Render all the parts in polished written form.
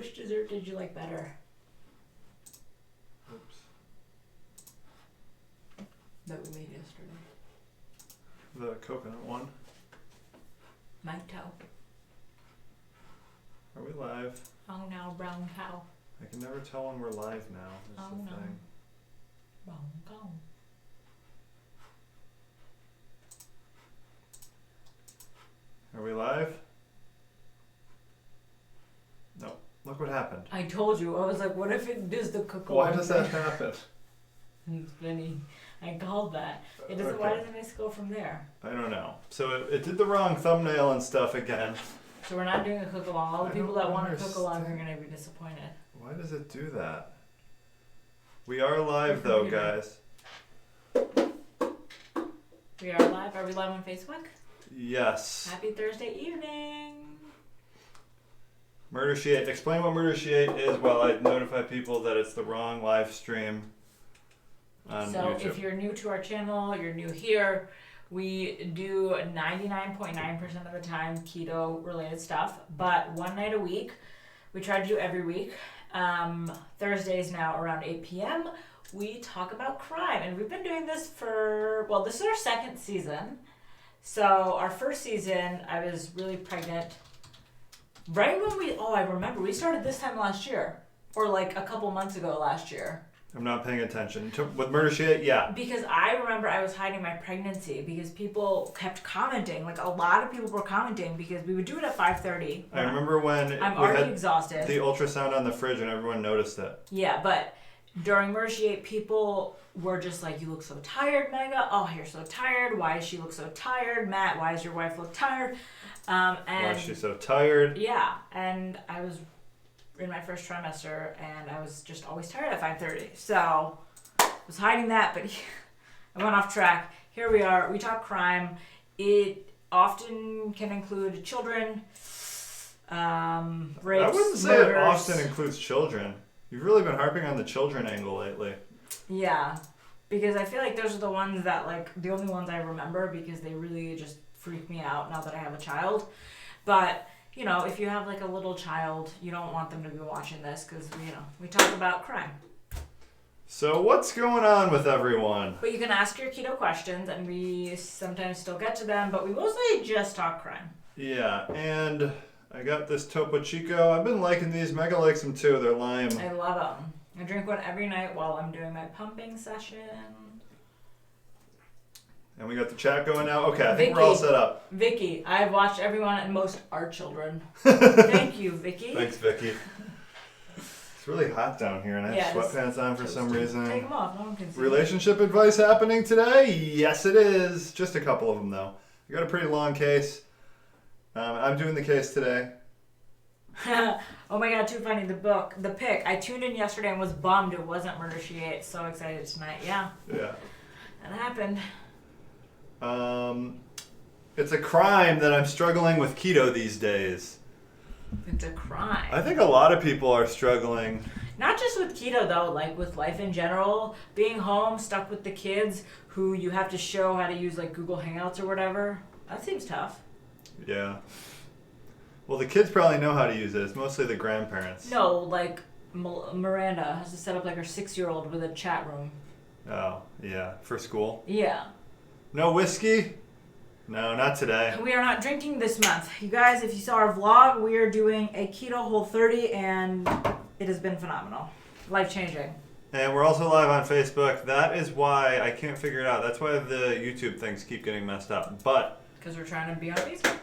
Which dessert did you like better? Oops. That we made yesterday. The coconut one. My toe. Are we live? Oh no, brown cow. I can never tell when we're live now. That's Oh the no. thing. Brown cow. Are we live? No. Look what happened. I told you. I was like, what if it does the cook Why does that happen? It's funny. I called that. It doesn't. Okay. Why doesn't it go from there? I don't know. So it did the wrong thumbnail and stuff again. So we're not doing a cook along. All the I people don't that want to cook along are understand. going to be disappointed. Why does it do that? We are live though, guys. We are live. Are we live on Facebook? Yes. Happy Thursday evening. Murder Sheet. Explain what Murder Sheet is while I notify people that it's the wrong live stream on So YouTube. if you're new to our channel, you're new here, we do 99.9% of the time keto related stuff, but one night a week, we try to do every week. Thursdays now around 8 p.m. we talk about crime, and we've been doing this for, well, this is our second season. So our first season, I was really pregnant. Right when I remember, we started this time last year, or like a couple months ago last year. I'm not paying attention. With Murder Sheet, yeah. Because I remember I was hiding my pregnancy because people kept commenting. Like a lot of people were commenting because we would do it at 5:30. I remember when I'm we already had exhausted. the ultrasound on the fridge and everyone noticed it. Yeah, but during Mercy 8, people were just like, you look so tired, Mega. Oh, you're so tired. Why does she look so tired? Matt, why does your wife look tired? Why is she so tired? Yeah, and I was in my first trimester, and I was just always tired at 5:30. So I was hiding that, but I went off track. Here we are. We talk crime. It often can include children, rapes, I wouldn't say murders. it often includes children. You've really been harping on the children angle lately. Yeah, because I feel like those are the ones that, like, the only ones I remember because they really just freak me out now that I have a child. But you know, if you have like a little child, you don't want them to be watching this because, you know, we talk about crime. So what's going on with everyone? But you can ask your keto questions, and we sometimes still get to them, but we mostly just talk crime. Yeah, and I got this Topo Chico. I've been liking these. Mega likes them too. They're lime. I love them. I drink one every night while I'm doing my pumping session. And we got the chat going now. Okay, I think Vicky. we're all set up. Vicky, I've watched everyone, and most are children. Thank you, Vicky. Thanks, Vicky. It's really hot down here, and I have sweatpants on for some reason. Take them off. No one can see. Relationship advice happening today? Yes, it is. Just a couple of them, though. I got a pretty long case. I'm doing the case today. Oh my god, too funny. The pick. I tuned in yesterday and was bummed it wasn't Murder She Ate. So excited tonight. Yeah. Yeah. That happened. It's a crime that I'm struggling with keto these days. It's a crime. I think a lot of people are struggling. Not just with keto though, like with life in general. Being home, stuck with the kids who you have to show how to use like Google Hangouts or whatever. That seems tough. Yeah. Well, the kids probably know how to use it. It's mostly the grandparents. No, like Miranda has to set up like her 6-year-old with a chat room. Oh, yeah. For school? Yeah. No whiskey? No, not today. We are not drinking this month. You guys, if you saw our vlog, we are doing a keto Whole30 and it has been phenomenal. Life-changing. And we're also live on Facebook. That is why I can't figure it out. That's why the YouTube things keep getting messed up. But Because we're trying to be on Facebook.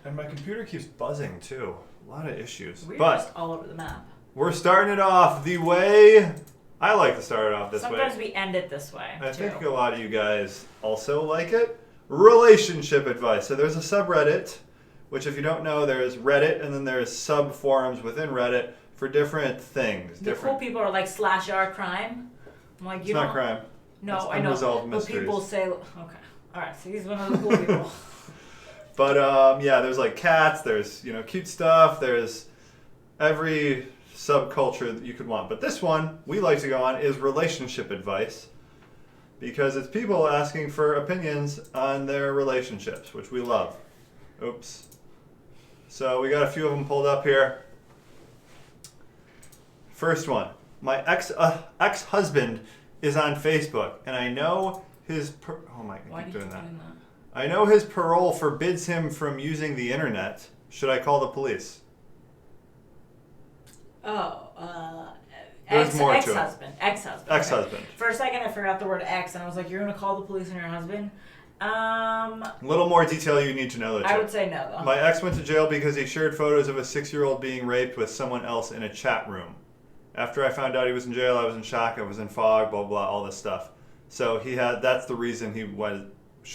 and my computer keeps buzzing too. A lot of issues. We're But just all over the map. we're starting it off the way I like to start it off this way. Sometimes we end it this way, I too. think a lot of you guys also like it. Relationship advice. So there's a subreddit, which if you don't know, there's Reddit and then there's sub forums within Reddit for different things. The cool people are like /r crime. I'm like, It's you not don't. crime. No, It's I know. unresolved But mysteries. people say, okay, all right. So he's one of the cool people. But yeah, there's like cats. There's cute stuff. There's every subculture that you could want. But this one we like to go on is relationship advice. Because it's people asking for opinions on their relationships, which we love. Oops. So we got a few of them pulled up here. First one. My ex-husband is on Facebook, and I know his... oh my, I keep doing that. I know his parole forbids him from using the internet. Should I call the police? Ex-husband. Ex-husband. Okay. For a second, I forgot the word ex, and I was like, you're going to call the police on your husband? A little more detail you need to know, though. I would say no, though. My ex went to jail because he shared photos of a 6-year-old being raped with someone else in a chat room. After I found out he was in jail, I was in shock. I was in fog, blah, blah, all this stuff. So that's the reason he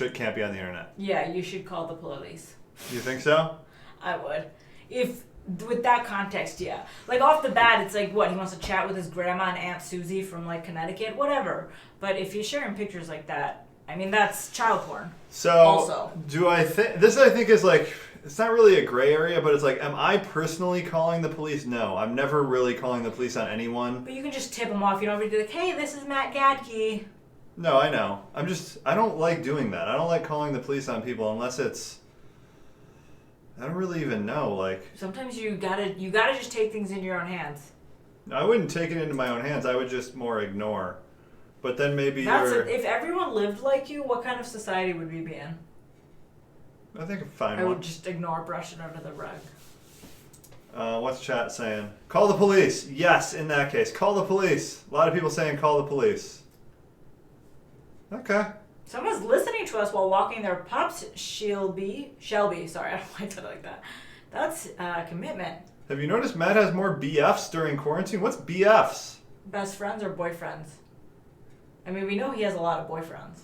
can't be on the internet. Yeah, you should call the police. You think so? I would. With that context, yeah. Like, off the bat, it's like, what, he wants to chat with his grandma and Aunt Susie from, like, Connecticut? Whatever. But if he's sharing pictures like that, I mean, that's child porn. So, also. This I think is like, it's not really a gray area, but it's like, am I personally calling the police? No, I'm never really calling the police on anyone. But you can just tip them off. You don't have to be like, hey, this is Matt Gadke. No, I know. I don't like doing that. I don't like calling the police on people unless it's, I don't really even know, like. Sometimes you gotta just take things in your own hands. I wouldn't take it into my own hands. I would just more ignore. But then maybe if everyone lived like you, what kind of society would we be in? I think a fine I one. would just ignore, brush it under the rug. What's chat saying? Call the police. Yes, in that case. Call the police. A lot of people saying call the police. Okay. Someone's listening to us while walking their pups, Shelby. Sorry, I don't like that like that. That's commitment. Have you noticed Matt has more BFs during quarantine? What's BFs? Best friends or boyfriends? I mean, we know he has a lot of boyfriends.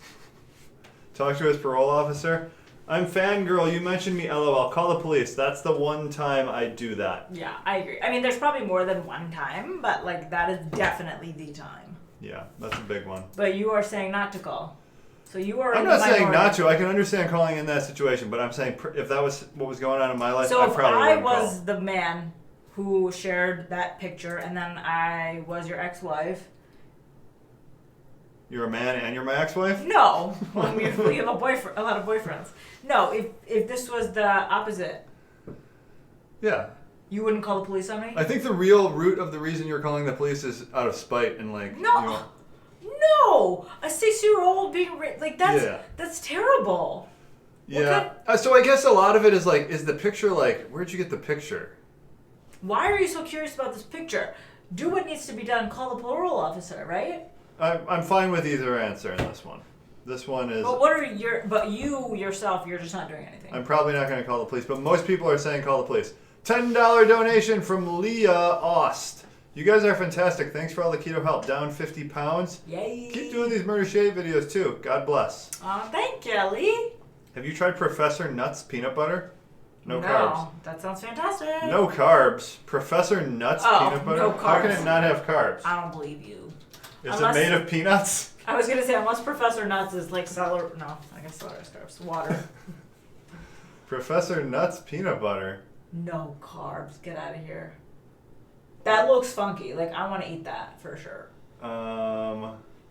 Talk to his parole officer. I'm fangirl. You mentioned me. LOL. Call the police. That's the one time I do that. Yeah, I agree. I mean, there's probably more than one time, but like that is definitely the time. Yeah, that's a big one. But you are saying not to call. So you are. I'm not saying not to. I can understand calling in that situation, but I'm saying if that was what was going on in my life, so I probably wouldn't call. So if I was the man who shared that picture, and then I was your ex-wife. You're a man and you're my ex-wife? No. Well, we have a lot of boyfriends. No, if this was the opposite. Yeah. You wouldn't call the police on me? I think the real root of the reason you're calling the police is out of spite and like... No. No. A 6-year-old being raped. Like, that's terrible. Yeah. So I guess a lot of it is like, is the picture like, where'd you get the picture? Why are you so curious about this picture? Do what needs to be done. Call the parole officer, right? I'm fine with either answer in this one. This one is... But you yourself, you're just not doing anything. I'm probably not going to call the police, but most people are saying call the police. $10 donation from Leah Ost. You guys are fantastic. Thanks for all the keto help. Down 50 pounds. Yay. Keep doing these murder shave videos too. God bless. Thank you, Lee. Have you tried Professor Nuts peanut butter? No carbs. That sounds fantastic. No carbs. Professor Nuts peanut butter? No carbs. How can it not have carbs? I don't believe you. Is it made of peanuts? I was going to say, unless Professor Nuts is like celery. No, I guess celery is carbs. Water. Professor Nuts peanut butter. No carbs. Get out of here. That looks funky. Like, I want to eat that for sure.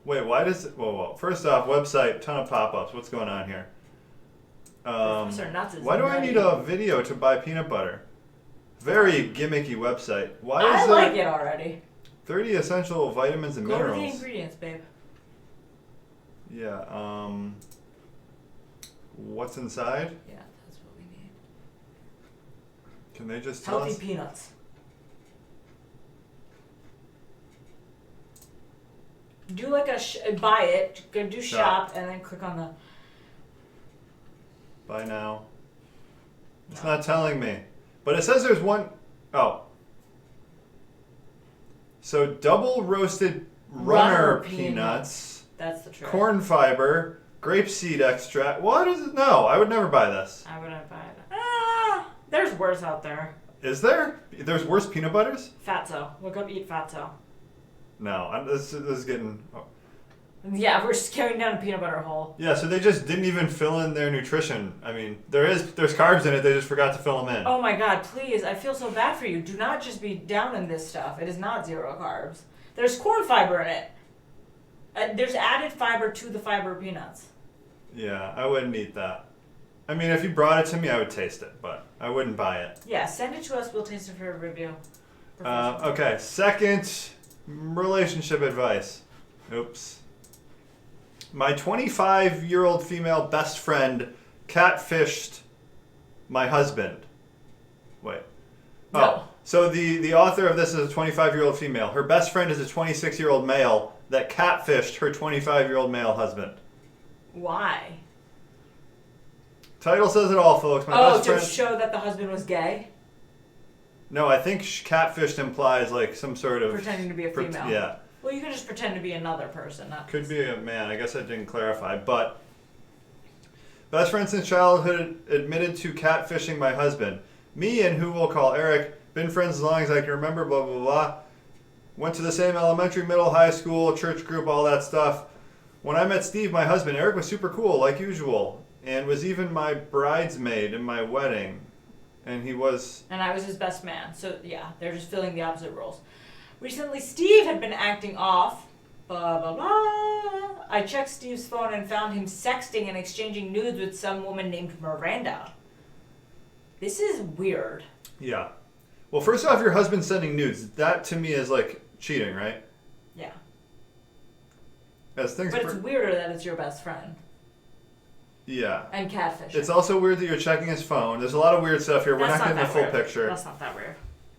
Wait, why does it... Whoa. First off, website, ton of pop-ups. What's going on here? Professor Nuts is why do I need a video to buy peanut butter? Very gimmicky website. Why is I like it already. 30 essential vitamins and minerals. Go over the ingredients, babe. Yeah, what's inside? Yeah, that's what we need. Can they just tell Healthy us? peanuts. Do like buy it, go do shop, and then click on the... Buy now. It's not telling me. But it says there's one... Oh. So double roasted runner peanuts. That's the trick. Corn fiber, grapeseed extract. What is it? No, I would never buy this. I wouldn't buy it. There's worse out there. Is there? There's worse peanut butters? Fatso. Look up Eat Fatso. No, this is getting... Oh. Yeah, we're just carrying down a peanut butter hole. Yeah, so they just didn't even fill in their nutrition. I mean, there's carbs in it, they just forgot to fill them in. Oh my god, please, I feel so bad for you. Do not just be down in this stuff. It is not 0 carbs. There's corn fiber in it. There's added fiber to the fiber of peanuts. Yeah, I wouldn't eat that. I mean, if you brought it to me, I would taste it, but I wouldn't buy it. Yeah, send it to us. We'll taste it for a review. Okay, second relationship advice. Oops. My 25-year-old female best friend catfished my husband. Wait. No. Oh, so the author of this is a 25-year-old female. Her best friend is a 26-year-old male that catfished her 25-year-old male husband. Why? Title says it all, folks. My best to friend... show that the husband was gay? No, I think catfished implies like some sort of... Pretending to be a female. Yeah. Well, you can just pretend to be another person. Not Could be a man. I guess I didn't clarify. But best friend since childhood admitted to catfishing my husband. Me and who we'll call Eric, been friends as long as I can remember, blah, blah, blah. Went to the same elementary, middle, high school, church group, all that stuff. When I met Steve, my husband, Eric was super cool, like usual. And was even my bridesmaid in my wedding. And he was... And I was his best man. So, yeah, they're just filling the opposite roles. Recently, Steve had been acting off. Blah, blah, blah. I checked Steve's phone and found him sexting and exchanging nudes with some woman named Miranda. This is weird. Yeah. Well, first off, your husband sending nudes. That, to me, is like cheating, right? Yeah. As things But it's weirder that it's your best friend. Yeah. And catfish. It's also weird that you're checking his phone. There's a lot of weird stuff here. We're not getting the full picture. That's not that weird.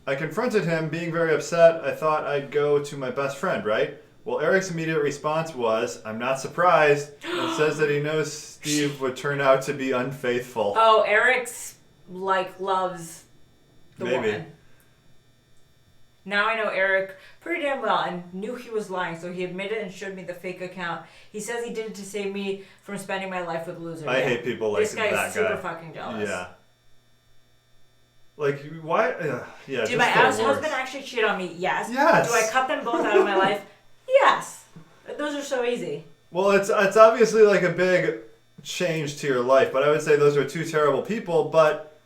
I confronted him, being very upset. I thought I'd go to my best friend, right? Well, Eric's immediate response was, I'm not surprised, and says that he knows Steve would turn out to be unfaithful. Oh, Eric's, loves the Maybe. woman. Now I know Eric pretty damn well and knew he was lying, so he admitted and showed me the fake account. He says he did it to save me from spending my life with losers. I hate people like this guy that is super guy. fucking jealous. Yeah. Like, why? Yeah. Did my ex-husband actually cheat on me? Yes. Yes. Do I cut them both out of my life? Yes. Those are so easy. Well, it's obviously like a big change to your life, but I would say those are two terrible people, but...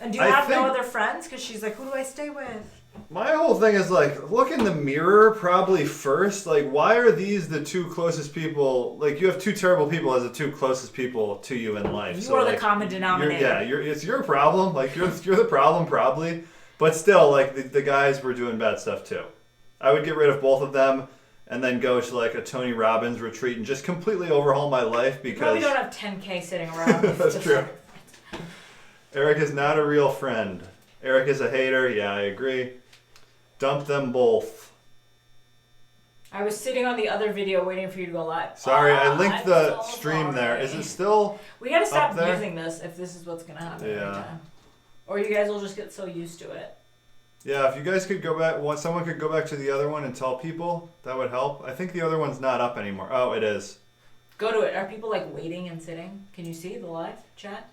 And do you have no other friends? Because she's like, who do I stay with? My whole thing is like, look in the mirror probably first. Like, why are these the two closest people? Like, you have two terrible people as the two closest people to you in life. You so, are like, the common denominator. It's your problem. Like, you're the problem probably. But still, like, the guys were doing bad stuff too. I would get rid of both of them and then go to like a Tony Robbins retreat and just completely overhaul my life because... You probably don't have 10K sitting around. That's true. Eric is not a real friend. Eric is a hater. Yeah, I agree. Dump them both. I was sitting on the other video waiting for you to go live. Sorry, I linked I'm the so stream sorry. there. Is it still We gotta stop up there? using this if this is what's gonna happen Yeah. every time. Or you guys will just get so used to it. Yeah, if you guys could go back, someone could go back to the other one and tell people, that would help. I think the other one's not up anymore. Oh, it is. Go to it. Are people like waiting and sitting? Can you see the live chat?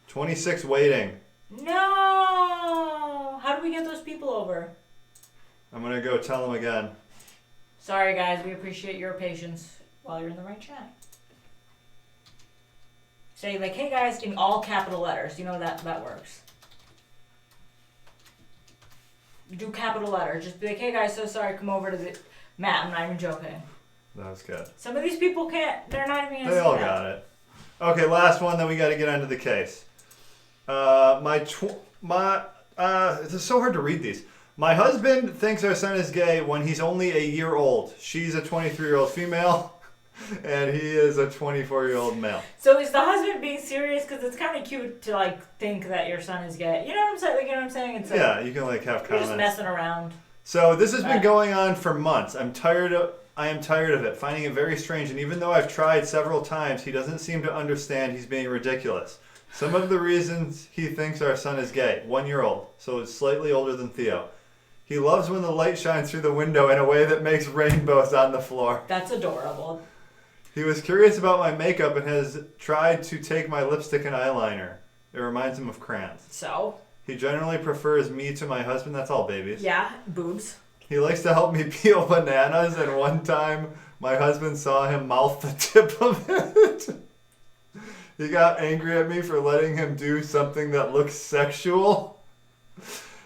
26 waiting. No! How do we get those people over? I'm going to go tell them again. Sorry guys, we appreciate your patience while you're in the right chat. Say like, hey guys, in all capital letters. You know that works. Do capital letters. Just be like, hey guys, so sorry, come over to the... Matt, I'm not even joking. That was good. Some of these people can't, they're not even gonna They see all that. got it. Okay, last one, then we got to get onto the case. It's so hard to read these. My husband thinks our son is gay when he's only a year old. She's a 23-year-old female, and he is a 24-year-old male. So is the husband being serious? Because it's kind of cute to like think that your son is gay. You know what I'm saying? Like, you know what I'm saying? It's like, Yeah, you can like have you're comments. just messing around. So this has been going on for months. I am tired of it, finding it very strange, and even though I've tried several times, he doesn't seem to understand he's being ridiculous. Some of the reasons he thinks our son is gay, 1-year-old, so it's slightly older than Theo. He loves when the light shines through the window in a way that makes rainbows on the floor. That's adorable. He was curious about my makeup and has tried to take my lipstick and eyeliner. It reminds him of crayons. So? He generally prefers me to my husband. That's all babies. Yeah, boobs. He likes to help me peel bananas, and one time my husband saw him mouth the tip of it. He got angry at me for letting him do something that looks sexual.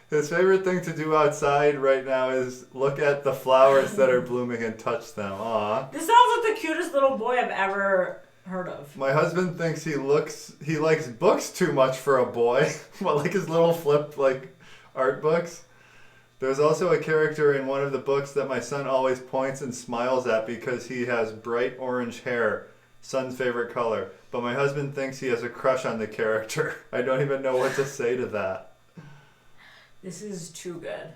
His favorite thing to do outside right now is look at the flowers that are blooming and touch them. Aww. This sounds like the cutest little boy I've ever heard of. My husband thinks he likes books too much for a boy. What, like his little flip like art books? There's also a character in one of the books that my son always points and smiles at because he has bright orange hair, son's favorite color. But my husband thinks he has a crush on the character. I don't even know what to say to that. This is too good.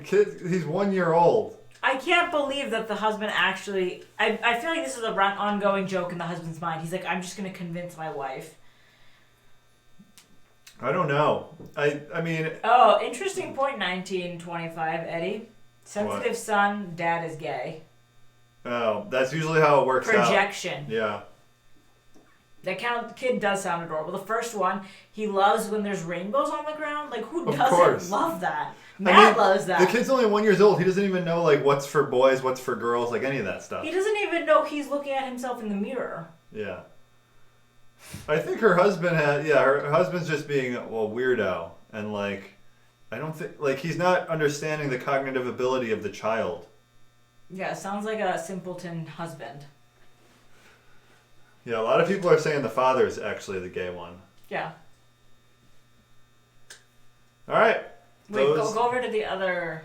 Kid, he's 1 year old. I can't believe that the husband actually... I feel like this is a ongoing joke in the husband's mind. He's like, I'm just going to convince my wife. I don't know. I mean... Oh, interesting point, 1925, Eddie. Sensitive What? son, dad is gay. Oh, that's usually how it works out. Projection. Yeah. That kid does sound adorable. The first one, he loves when there's rainbows on the ground. Like, who Of doesn't course. love that? Matt loves that. The kid's only 1 year old. He doesn't even know, like, what's for boys, what's for girls, like, any of that stuff. He doesn't even know he's looking at himself in the mirror. Yeah. I think her husband's just being a weirdo. And, like, I don't think, like, he's not understanding the cognitive ability of the child. Yeah, sounds like a simpleton husband. Yeah, a lot of people are saying the father's actually the gay one. Yeah. All right. Wait, go over to the other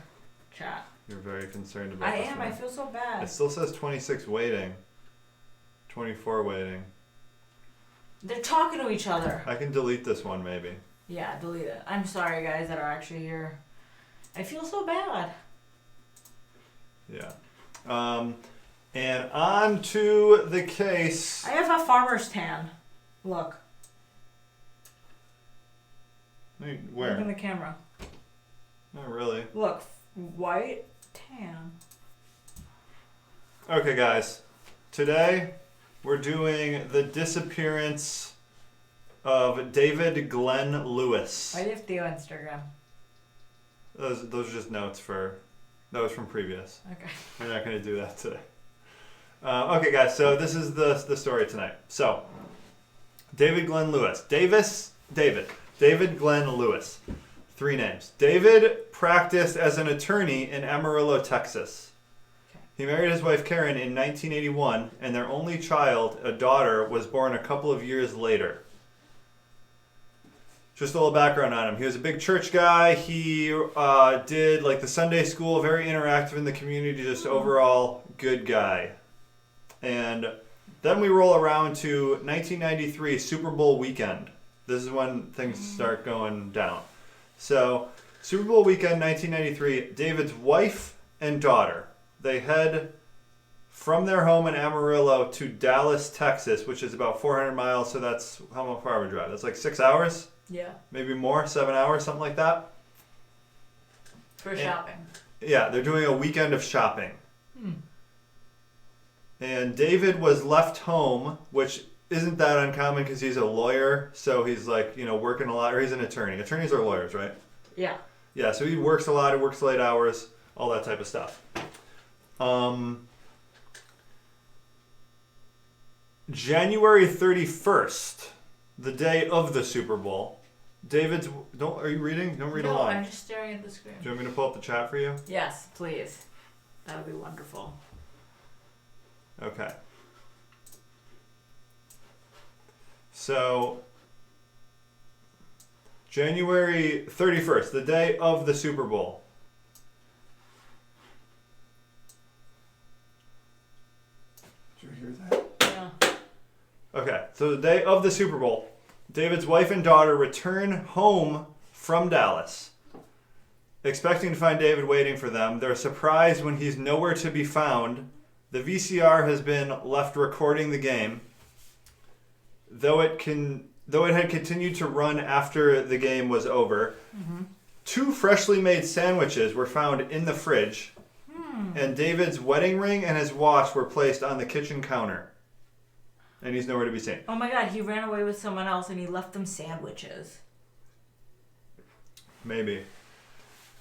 chat. You're very concerned about I this am. one. I feel so bad. It still says 26 waiting. 24 waiting. They're talking to each other. I can delete this one maybe. Yeah, delete it. I'm sorry, guys, that are actually here. I feel so bad. Yeah. And on to the case. I have a farmer's tan. Look. Where? Look in the camera. Not really. Look, white, tan. Okay, guys. Today, we're doing the disappearance of David Glenn Lewis. Why do you have Theo Instagram? Those are just notes that was from previous. Okay. We're not going to do that today. Okay, guys. So this is the story tonight. So, David Glenn Lewis. David Glenn Lewis. 3 names. David practiced as an attorney in Amarillo, Texas. Okay. He married his wife Karen in 1981, and their only child, a daughter, was born a couple of years later. Just a little background on him. He was a big church guy. He did like the Sunday school, very interactive in the community, just overall good guy. And then we roll around to 1993 Super Bowl weekend. This is when things start going down. So, Super Bowl weekend 1993, David's wife and daughter, they head from their home in Amarillo to Dallas, Texas, which is about 400 miles. So that's how far we drive. That's like 6 hours. Yeah. Maybe more, 7 hours, something like that. For shopping. Yeah, they're doing a weekend of shopping. And David was left home, which isn't that uncommon because he's a lawyer. So he's like, working a lot, or he's an attorney. Attorneys are lawyers, right? Yeah. Yeah, so he works a lot, he works late hours, all that type of stuff. January 31st, the day of the Super Bowl, are you reading? Don't read along. No, I'm just staring at the screen. Do you want me to pull up the chat for you? Yes, please. That would be wonderful. Okay. So, January 31st, the day of the Super Bowl. Did you hear that? Yeah. Okay, so the day of the Super Bowl, David's wife and daughter return home from Dallas. Expecting to find David waiting for them, they're surprised when he's nowhere to be found. The VCR has been left recording the game. Though it had continued to run after the game was over, 2 freshly made sandwiches were found in the fridge, and David's wedding ring and his watch were placed on the kitchen counter. And he's nowhere to be seen. Oh my god, he ran away with someone else and he left them sandwiches. Maybe.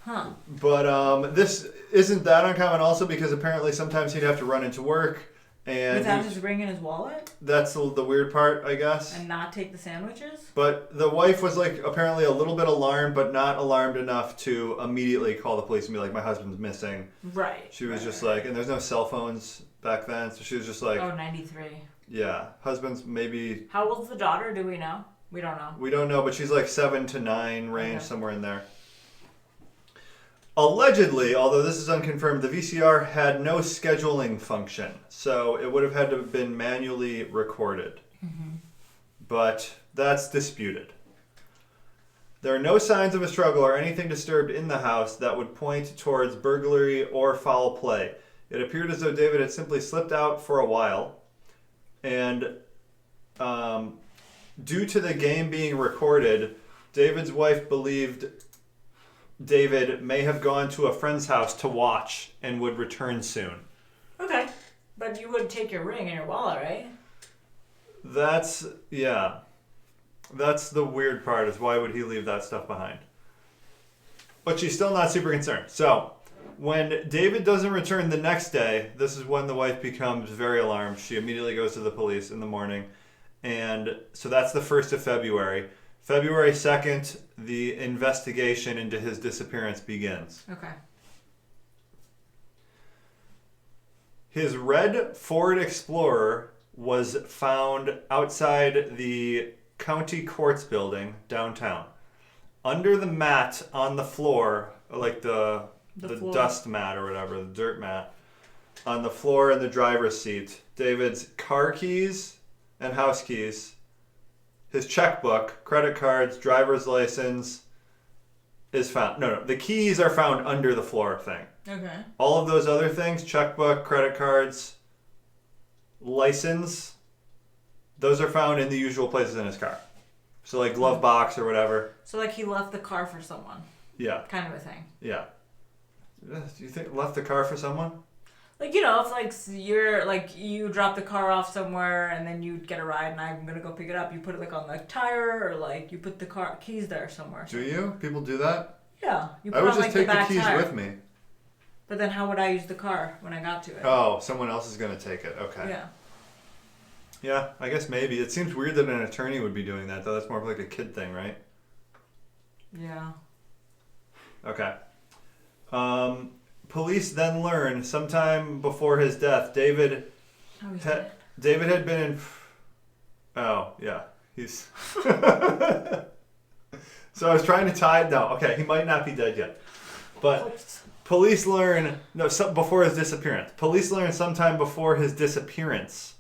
Huh. But this isn't that uncommon also because apparently sometimes he'd have to run into work. And without just bringing his wallet? That's the weird part, I guess. And not take the sandwiches? But the wife was like apparently a little bit alarmed, but not alarmed enough to immediately call the police and be like, my husband's missing. Right. She was just like, and there's no cell phones back then, so she was just like... Oh, 93. Yeah, husband's maybe... How old's the daughter? Do we know? We don't know. We don't know, but she's like 7 to 9 range, Okay. somewhere in there. Allegedly, although this is unconfirmed, the VCR had no scheduling function, so it would have had to have been manually recorded. But that's disputed. There are no signs of a struggle or anything disturbed in the house that would point towards burglary or foul play. It appeared as though David had simply slipped out for a while, and due to the game being recorded, David's wife believed David may have gone to a friend's house to watch and would return soon. Okay. But you would take your ring and your wallet, right? That's the weird part, is why would he leave that stuff behind? But she's still not super concerned. So, when David doesn't return the next day, this is when the wife becomes very alarmed. She immediately goes to the police in the morning. And so that's the 1st of February. February 2nd, the investigation into his disappearance begins. Okay. His red Ford Explorer was found outside the county courts building downtown. Under the mat on the floor, like the floor. dust mat or whatever, the dirt mat, on the floor in the driver's seat, David's car keys and house keys, his checkbook, credit cards, driver's license is found. No, the keys are found under the floor thing. Okay. All of those other things, checkbook, credit cards, license, those are found in the usual places in his car. So like glove box or whatever. So like he left the car for someone. Yeah. Kind of a thing. Yeah. Do you think left the car for someone? Like, you know, if like you're like you drop the car off somewhere and then you get a ride and I'm gonna go pick it up, you put it like on the tire or like you put the car keys there somewhere. Do you? People do that? Yeah. You put I would on, just like, take the back keys tire. with me. But then how would I use the car when I got to it? Oh, someone else is gonna take it. Okay. Yeah. Yeah, I guess maybe. It seems weird that an attorney would be doing that, though. That's more of like a kid thing, right? Yeah. Okay. Police then learn sometime before his death, David had been in. Oh yeah, he's. So I was trying to tie. No, okay, he might not be dead yet, but police learn before his disappearance. Police learn sometime before his disappearance.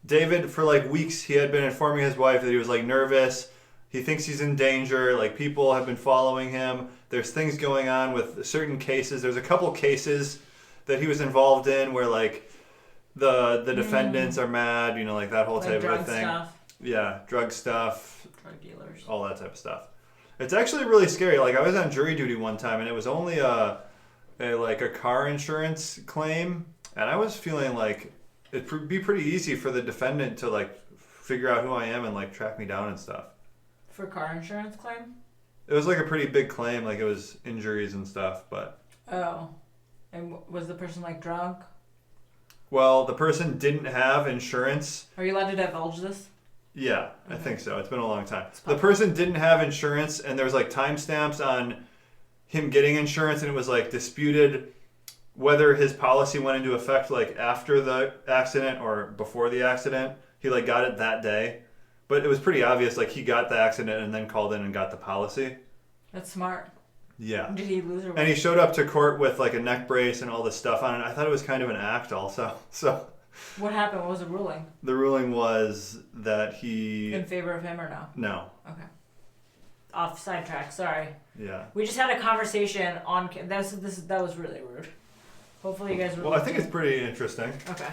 David, for like weeks, he had been informing his wife that he was like nervous. He thinks he's in danger. Like people have been following him. There's things going on with certain cases. There's a couple cases that he was involved in where like the defendants are mad. You know, like that whole like type drug of thing. Stuff. Yeah, drug stuff. Drug dealers. All that type of stuff. It's actually really scary. Like I was on jury duty one time, and it was only a car insurance claim, and I was feeling like it'd be pretty easy for the defendant to like figure out who I am and like track me down and stuff. For car insurance claim? It was like a pretty big claim, like it was injuries and stuff, but... Oh. And was the person like drunk? Well, the person didn't have insurance. Are you allowed to divulge this? Yeah, okay. I think so. It's been a long time. The person didn't have insurance, and there was like timestamps on him getting insurance, and it was like disputed whether his policy went into effect like after the accident or before the accident. He like got it that day. But it was pretty obvious, like he got the accident and then called in and got the policy. That's smart. Yeah. Did he lose or what? And he showed up to court with like a neck brace and all this stuff on it. I thought it was kind of an act also. So. What happened? What was the ruling? The ruling was that he... In favor of him or no? No. Okay. Off sidetrack, sorry. Yeah. We just had a conversation on... That was really rude. Hopefully you guys were... Well, I think it's pretty interesting. Okay.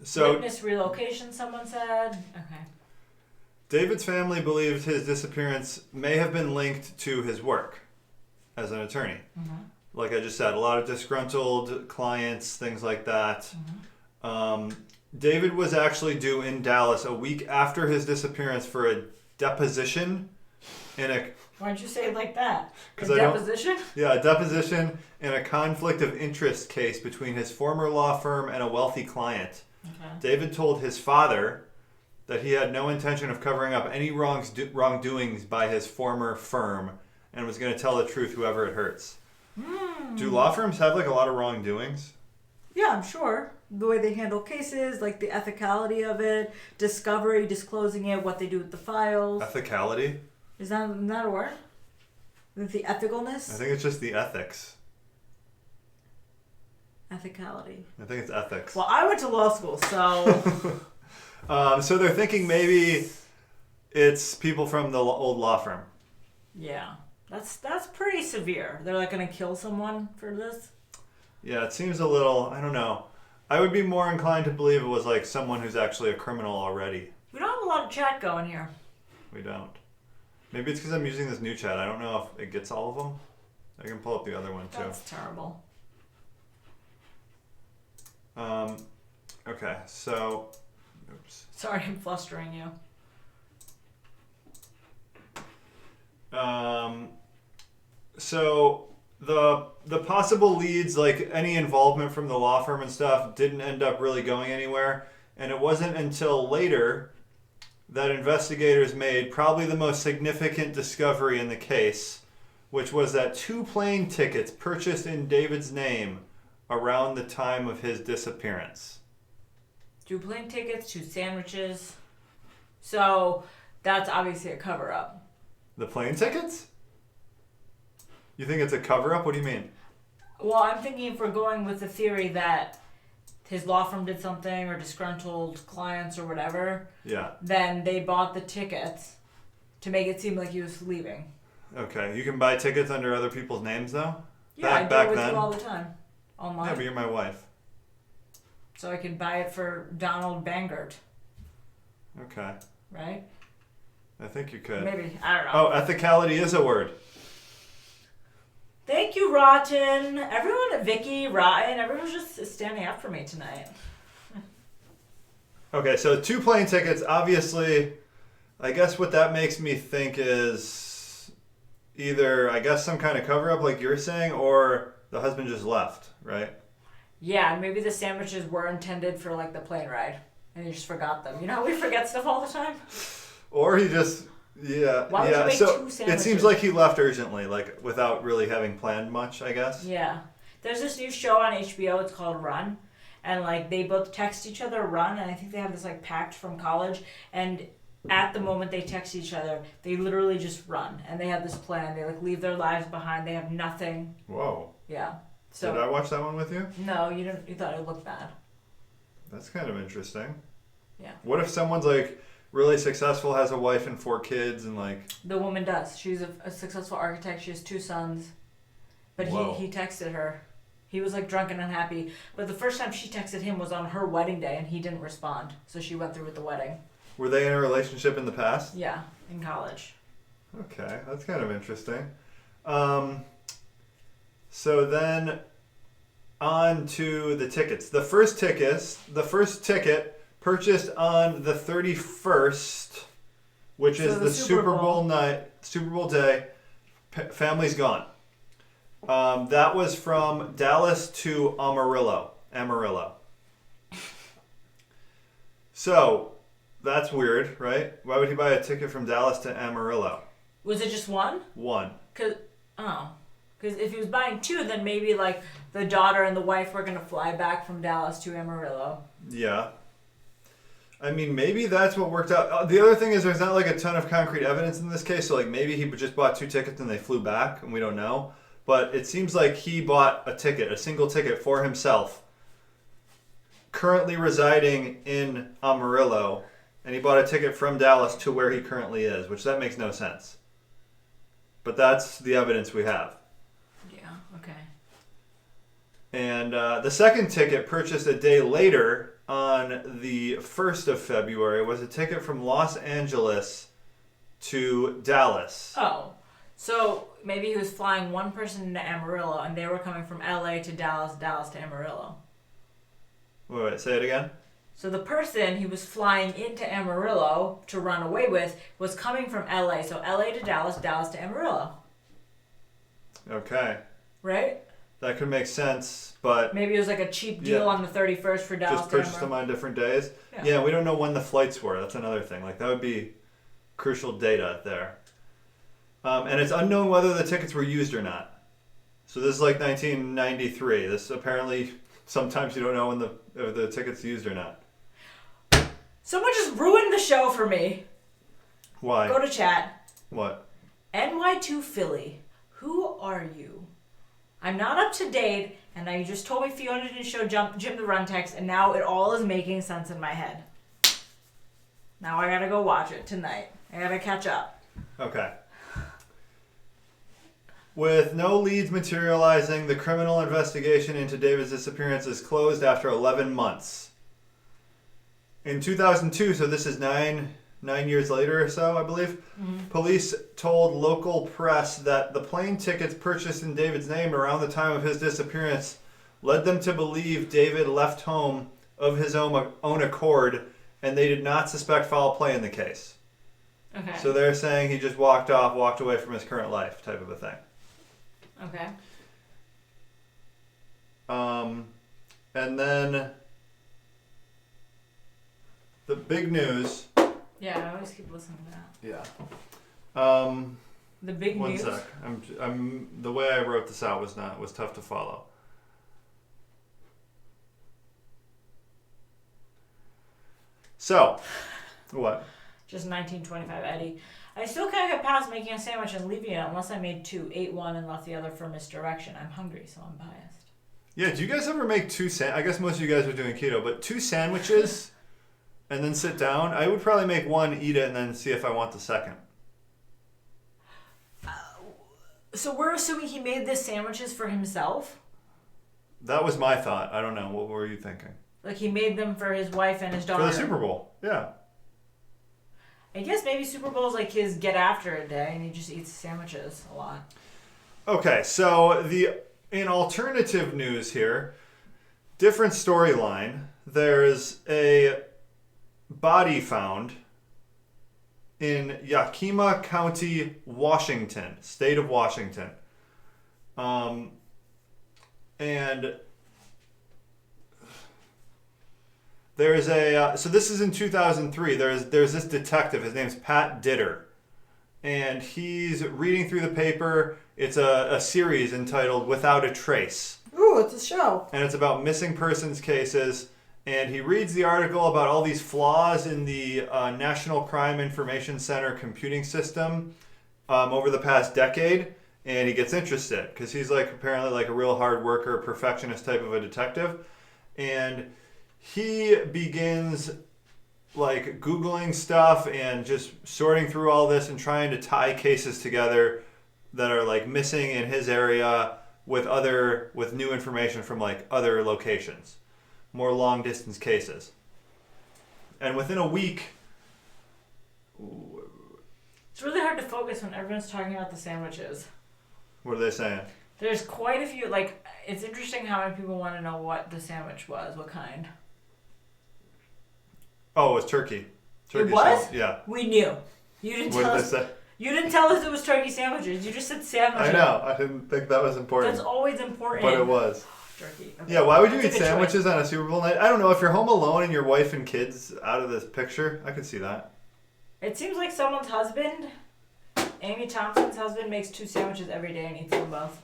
So witness relocation, someone said. Okay. David's family believed his disappearance may have been linked to his work as an attorney. Mm-hmm. Like I just said, a lot of disgruntled clients, things like that. Mm-hmm. David was actually due in Dallas a week after his disappearance for a deposition in a... Why'd you say it like that? A deposition? Yeah, a deposition in a conflict of interest case between his former law firm and a wealthy client. Okay. David told his father that he had no intention of covering up any wrongdoings by his former firm and was going to tell the truth whoever it hurts. Do law firms have like a lot of wrongdoings? Yeah, I'm sure. The way they handle cases, like the ethicality of it, discovery, disclosing it, what they do with the files. Ethicality? Is that a word? The ethicalness? I think it's just the ethics. Ethicality. I think it's ethics. Well, I went to law school, so... So they're thinking maybe it's people from the old law firm. Yeah. That's pretty severe. They're like going to kill someone for this? Yeah, it seems a little, I don't know. I would be more inclined to believe it was like someone who's actually a criminal already. We don't have a lot of chat going here. We don't. Maybe it's because I'm using this new chat. I don't know if it gets all of them. I can pull up the other one too. That's terrible. Okay, so... Oops. Sorry, I'm flustering you. So the possible leads, like any involvement from the law firm and stuff, didn't end up really going anywhere. And it wasn't until later that investigators made probably the most significant discovery in the case, which was that 2 plane tickets purchased in David's name around the time of his disappearance. 2 plane tickets, 2 sandwiches. So that's obviously a cover-up. The plane tickets? You think it's a cover-up? What do you mean? Well, I'm thinking if we're going with the theory that his law firm did something or disgruntled clients or whatever, Yeah. then they bought the tickets to make it seem like he was leaving. Okay. You can buy tickets under other people's names, though? Yeah, I do it with you all the time. Online. Yeah, but you're my wife. So I can buy it for Donald Bangert, Okay. right? I think you could. Maybe. I don't know. Oh, ethicality is a word. Thank you, Rotten. Everyone, Vicky, Rotten, everyone's just standing up for me tonight. Okay, so 2 plane tickets, obviously, I guess what that makes me think is either, I guess, some kind of cover-up like you're saying, or the husband just left, right? Yeah, and maybe the sandwiches were intended for like the plane ride, and he just forgot them. You know how we forget stuff all the time? Or he just, yeah. Why would yeah. you make So 2 sandwiches? it seems like he left urgently, like without really having planned much, I guess. Yeah. There's this new show on HBO, it's called Run, and like they both text each other Run, and I think they have this like pact from college, and at the moment they text each other, they literally just run, and they have this plan. They like leave their lives behind. They have nothing. Whoa. Yeah. So Did I watch that one with you? no, you didn't. You thought it looked bad. That's kind of interesting. Yeah. What if someone's like really successful, has a wife and 4 kids, and like... The woman does. She's a successful architect. She has 2 sons. But Whoa. he texted her. He was like drunk and unhappy. But the first time she texted him was on her wedding day, and he didn't respond. So she went through with the wedding. Were they in a relationship in the past? Yeah, in college. Okay, that's kind of interesting. So then on to the tickets. The first ticket purchased on the 31st, which So is the the Super Bowl Super Bowl day. Family's gone. That was from Dallas to Amarillo. So that's weird, right? Why would he buy a ticket from Dallas to Amarillo? Was it just one? One. Because if he was buying 2, then maybe like the daughter and the wife were going to fly back from Dallas to Amarillo. Yeah. I mean, maybe that's what worked out. The other thing is there's not like a ton of concrete evidence in this case, so like maybe he just bought 2 tickets and they flew back, and we don't know. But it seems like he bought a single ticket for himself, currently residing in Amarillo, and he bought a ticket from Dallas to where he currently is, which that makes no sense. But that's the evidence we have. Yeah, okay. And the second ticket, purchased a day later on the 1st of February, was a ticket from Los Angeles to Dallas. Oh, so maybe he was flying one person to Amarillo, and they were coming from LA to Dallas, Dallas to Amarillo. Wait, say it again? So the person he was flying into Amarillo to run away with was coming from LA. So LA to Dallas, Dallas to Amarillo. Okay. Right? That could make sense, but Maybe it was like a cheap deal on the 31st for Dallas just to purchase them Amarillo. on different days. Yeah. Yeah, we don't know when the flights were. That's another thing. Like, that would be crucial data there. And it's unknown whether the tickets were used or not. So this is like 1993. This apparently, sometimes you don't know when if the ticket's used or not. Someone just ruined the show for me. Why? Go to chat. What? NY2 Philly. are you? I'm not up to date, and now you just told me Fiona didn't show Jim the run text, and now it all is making sense in my head. Now I gotta go watch it tonight. I gotta catch up. Okay. With no leads materializing, the criminal investigation into David's disappearance is closed after 11 months. In 2002, so this is nine years later or so, I believe, police told local press that the plane tickets purchased in David's name around the time of his disappearance led them to believe David left home of his own accord, and they did not suspect foul play in the case. Okay. So they're saying he just walked away from his current life, type of a thing. Okay. And then the big news. Yeah, I always keep listening to that. Yeah. The big One news. sec. I'm the way I wrote this out was tough to follow. So, what? Just 1925 Eddie. I still can't get past making a sandwich and leaving it unless I made two, ate one and left the other for misdirection. I'm hungry, so I'm biased. Yeah, do you guys ever make I guess most of you guys are doing keto, but 2 sandwiches and then sit down? I would probably make one, eat it, and then see if I want the second. So we're assuming he made the sandwiches for himself? That was my thought. I don't know. What were you thinking? Like he made them for his wife and his daughter? For the Super Bowl, yeah. I guess maybe Super Bowl is like his get after a day and he just eats sandwiches a lot. Okay, so in alternative news here, different storyline. There's a body found in Yakima County, Washington, state of Washington. And there's so this is in 2003. There's this detective. His name's Pat Ditter. And he's reading through the paper. It's a series entitled Without a Trace. Ooh, it's a show. And it's about missing persons cases. And he reads the article about all these flaws in the National Crime Information Center computing system over the past decade. And he gets interested because he's apparently a real hard worker, perfectionist type of a detective. And he begins Googling stuff and just sorting through all this and trying to tie cases together that are missing in his area with new information from other locations, more long distance cases. And within a week, It's really hard to focus when everyone's talking about the sandwiches. what are they saying? There's quite a few, it's interesting how many people want to know what the sandwich was, what kind. Oh, it was turkey. It was? Yeah. We knew. You didn't What tell did us. they say? You didn't tell us it was turkey sandwiches. You just said sandwiches. I know. I didn't think that was important. That's always important. But it was. Turkey. Okay. Yeah, why would you That's eat a good sandwiches choice. on a Super Bowl night? I don't know. If you're home alone and your wife and kids out of this picture, I could see that. It seems like someone's husband, Amy Thompson's husband, makes 2 sandwiches every day and eats them both.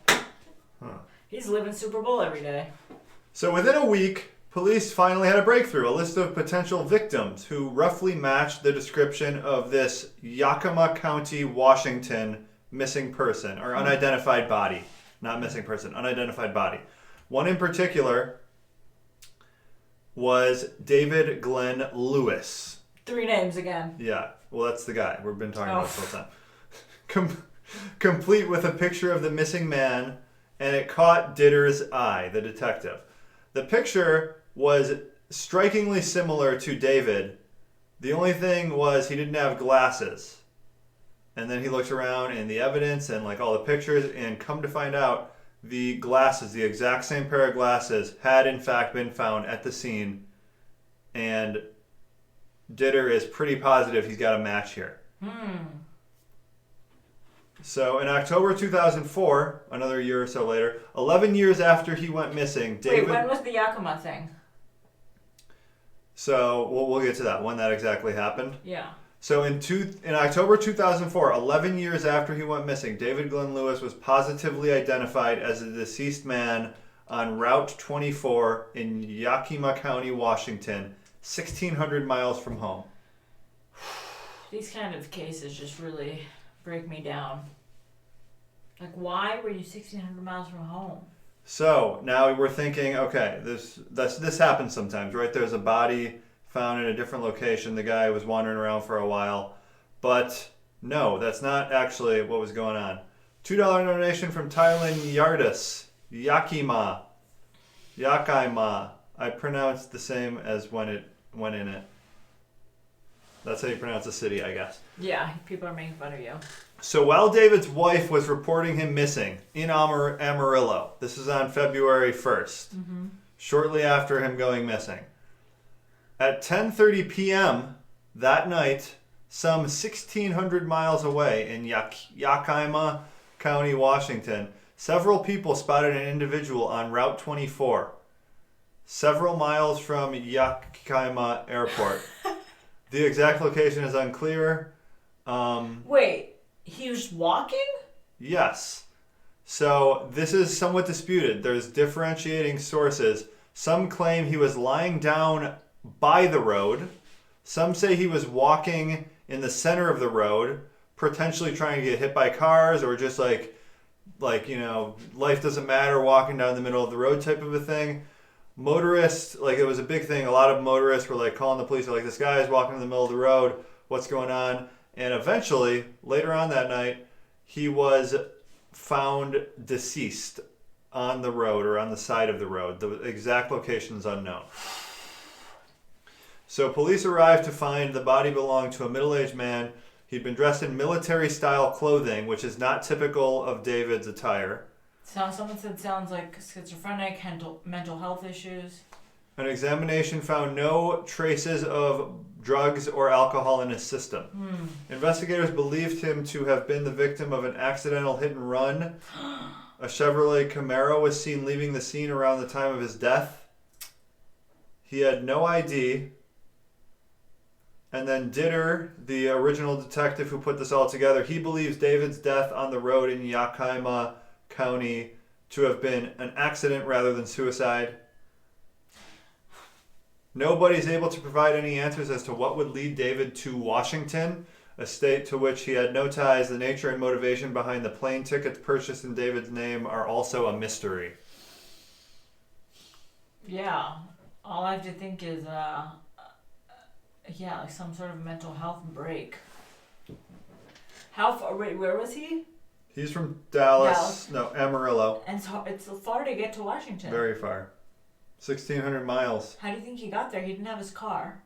Huh. He's living Super Bowl every day. So within a week, police finally had a breakthrough, a list of potential victims who roughly matched the description of this Yakima County, Washington missing person, or unidentified body. Not missing person, unidentified body. One in particular was David Glenn Lewis. 3 names again. Yeah, well, that's the guy we've been talking about the whole time. Complete with a picture of the missing man, and it caught Ditter's eye, the detective. The picture was strikingly similar to David. The only thing was he didn't have glasses. And then he looks around in the evidence and all the pictures, and come to find out, the glasses, the exact same pair of glasses, had in fact been found at the scene. And Ditter is pretty positive he's got a match here. So in October 2004, another year or so later, 11 years after he went missing, David... Wait, when was the Yakima thing? So we'll get to that, when that exactly happened. Yeah. So in October 2004, 11 years after he went missing, David Glenn Lewis was positively identified as a deceased man on Route 24 in Yakima County, Washington, 1,600 miles from home. These kind of cases just really break me down. Like, why were you 1,600 miles from home? So now we're thinking, okay, this happens sometimes, right? There's a body found in a different location. The guy was wandering around for a while. But no, that's not actually what was going on. $2 donation from Thailand Yardis. Yakima. Yakaima. I pronounced the same as when it went in it. That's how you pronounce the city, I guess. Yeah, people are making fun of you. So while David's wife was reporting him missing in Amarillo, this is on February 1st, shortly after him going missing, at 10:30 p.m. that night, some 1,600 miles away in Yakima County, Washington, several people spotted an individual on Route 24, several miles from Yakima Airport. The exact location is unclear. Wait, he was walking? Yes. So this is somewhat disputed. There's differentiating sources. Some claim he was lying down by the road. Some say he was walking in the center of the road, potentially trying to get hit by cars or just like life doesn't matter, walking down the middle of the road type of a thing. Motorists, like, it was a big thing. A lot of motorists were like calling the police. They're like, this guy is walking in the middle of the road. What's going on? And eventually, later on that night, he was found deceased on the road or on the side of the road. The exact location is unknown. So police arrived to find the body belonged to a middle-aged man. He'd been dressed in military-style clothing, which is not typical of David's attire. So someone said sounds like schizophrenic, mental health issues. An examination found no traces of drugs or alcohol in his system. Investigators believed him to have been the victim of an accidental hit and run. A Chevrolet Camaro was seen leaving the scene around the time of his death. He had no ID. And then Ditter, the original detective who put this all together, he believes David's death on the road in Yakima County to have been an accident rather than suicide. Nobody's able to provide any answers as to what would lead David to Washington, a state to which he had no ties. The nature and motivation behind the plane tickets purchased in David's name are also a mystery. Yeah, all I have to think is, like some sort of mental health break. How far? Wait, where was he? He's from Dallas. No, Amarillo. And so it's far to get to Washington. Very far. 1,600 miles. How do you think he got there? He didn't have his car.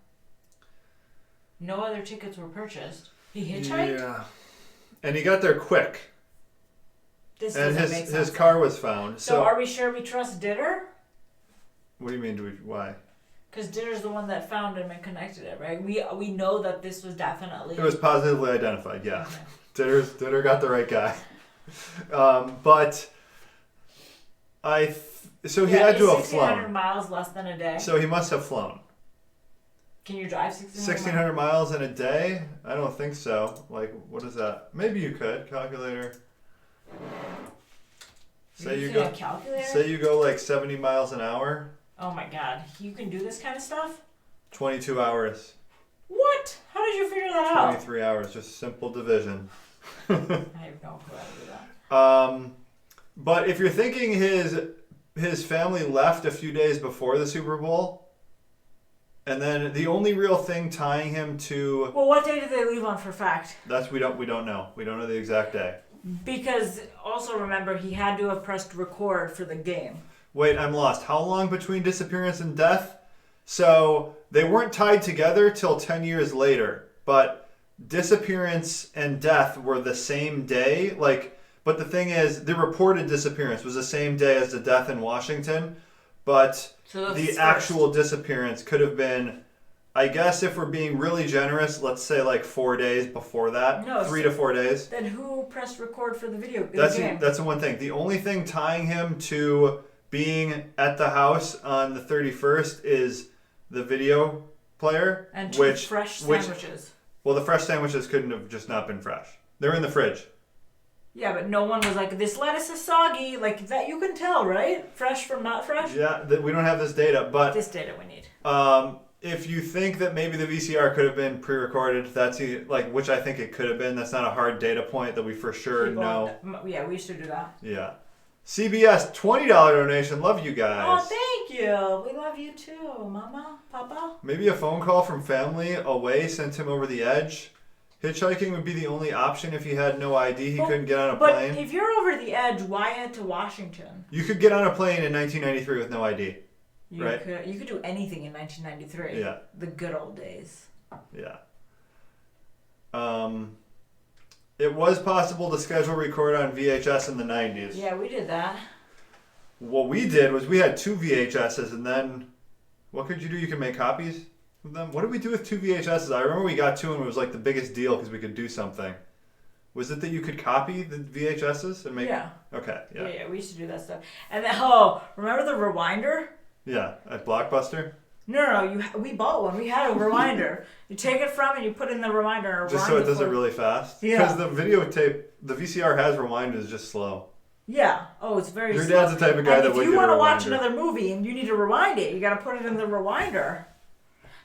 No other tickets were purchased. He hitchhiked? Yeah. And he got there quick. This and doesn't make sense. his car was found. So are we sure we trust Ditter? What do you mean? Why? Because Ditter's the one that found him and connected it, right? We know that this was definitely... It was positively identified, yeah. Okay. Ditter got the right guy. But so he had to have flown. 1,600 miles less than a day. So he must have flown. Can you drive 1,600 miles in a day? I don't think so. Like, what is that? Maybe you could. Calculator. Say you go like 70 miles an hour. Oh my god. You can do this kind of stuff? 22 hours. What? How did you figure that out? 23 hours. Just simple division. I have no clue how to do that. But if you're thinking his family left a few days before the Super Bowl, and then the only real thing tying him to... Well, what day did they leave on for fact? We don't know. We don't know the exact day. Because also remember, he had to have pressed record for the game. Wait, I'm lost. How long between disappearance and death? So they weren't tied together till 10 years later, but disappearance and death were the same day. But the thing is, the reported disappearance was the same day as the death in Washington, but the actual disappearance could have been, I guess if we're being really generous, let's say like 4 days before that. No, 3 to 4 days. Then who pressed record for the video game? That's the one thing. The only thing tying him to being at the house on the 31st is the video player. And two fresh sandwiches. Well, the fresh sandwiches couldn't have just not been fresh. They're in the fridge. Yeah, but no one was like, this lettuce is soggy. Like, that you can tell, right? Fresh from not fresh? Yeah, we don't have this data, but... This data we need. if you think that maybe the VCR could have been pre-recorded, which I think it could have been. That's not a hard data point that we for sure know. Yeah, we should do that. Yeah. CBS $20 donation. Love you guys. Oh, thank you. We love you too, Mama, Papa. Maybe a phone call from family away sent him over the edge. Hitchhiking would be the only option if he had no ID. He couldn't get on a plane. But if you're over the edge, why head to Washington? You could get on a plane in 1993 with no ID. You could do anything in 1993. Yeah. The good old days. Yeah. It was possible to schedule record on VHS in the 90s. Yeah, we did that. What we did was we had 2 VHSs, and then what could you do? You could make copies of them? What did we do with 2 VHSs? I remember we got 2 and it was like the biggest deal because we could do something. Was it that you could copy the VHSs and make... Yeah. Okay, yeah. Yeah, we used to do that stuff. And then, remember the rewinder? Yeah, at Blockbuster? No, we bought one. We had a rewinder. You take it from and you put in the rewinder. Just so it does it really fast? Yeah. Because the videotape, the VCR has rewind is just slow. Yeah. Oh, it's very slow. Your dad's the type of guy that would if you get a want to rewinder. watch another movie and you need to rewind it, you got to put it in the rewinder.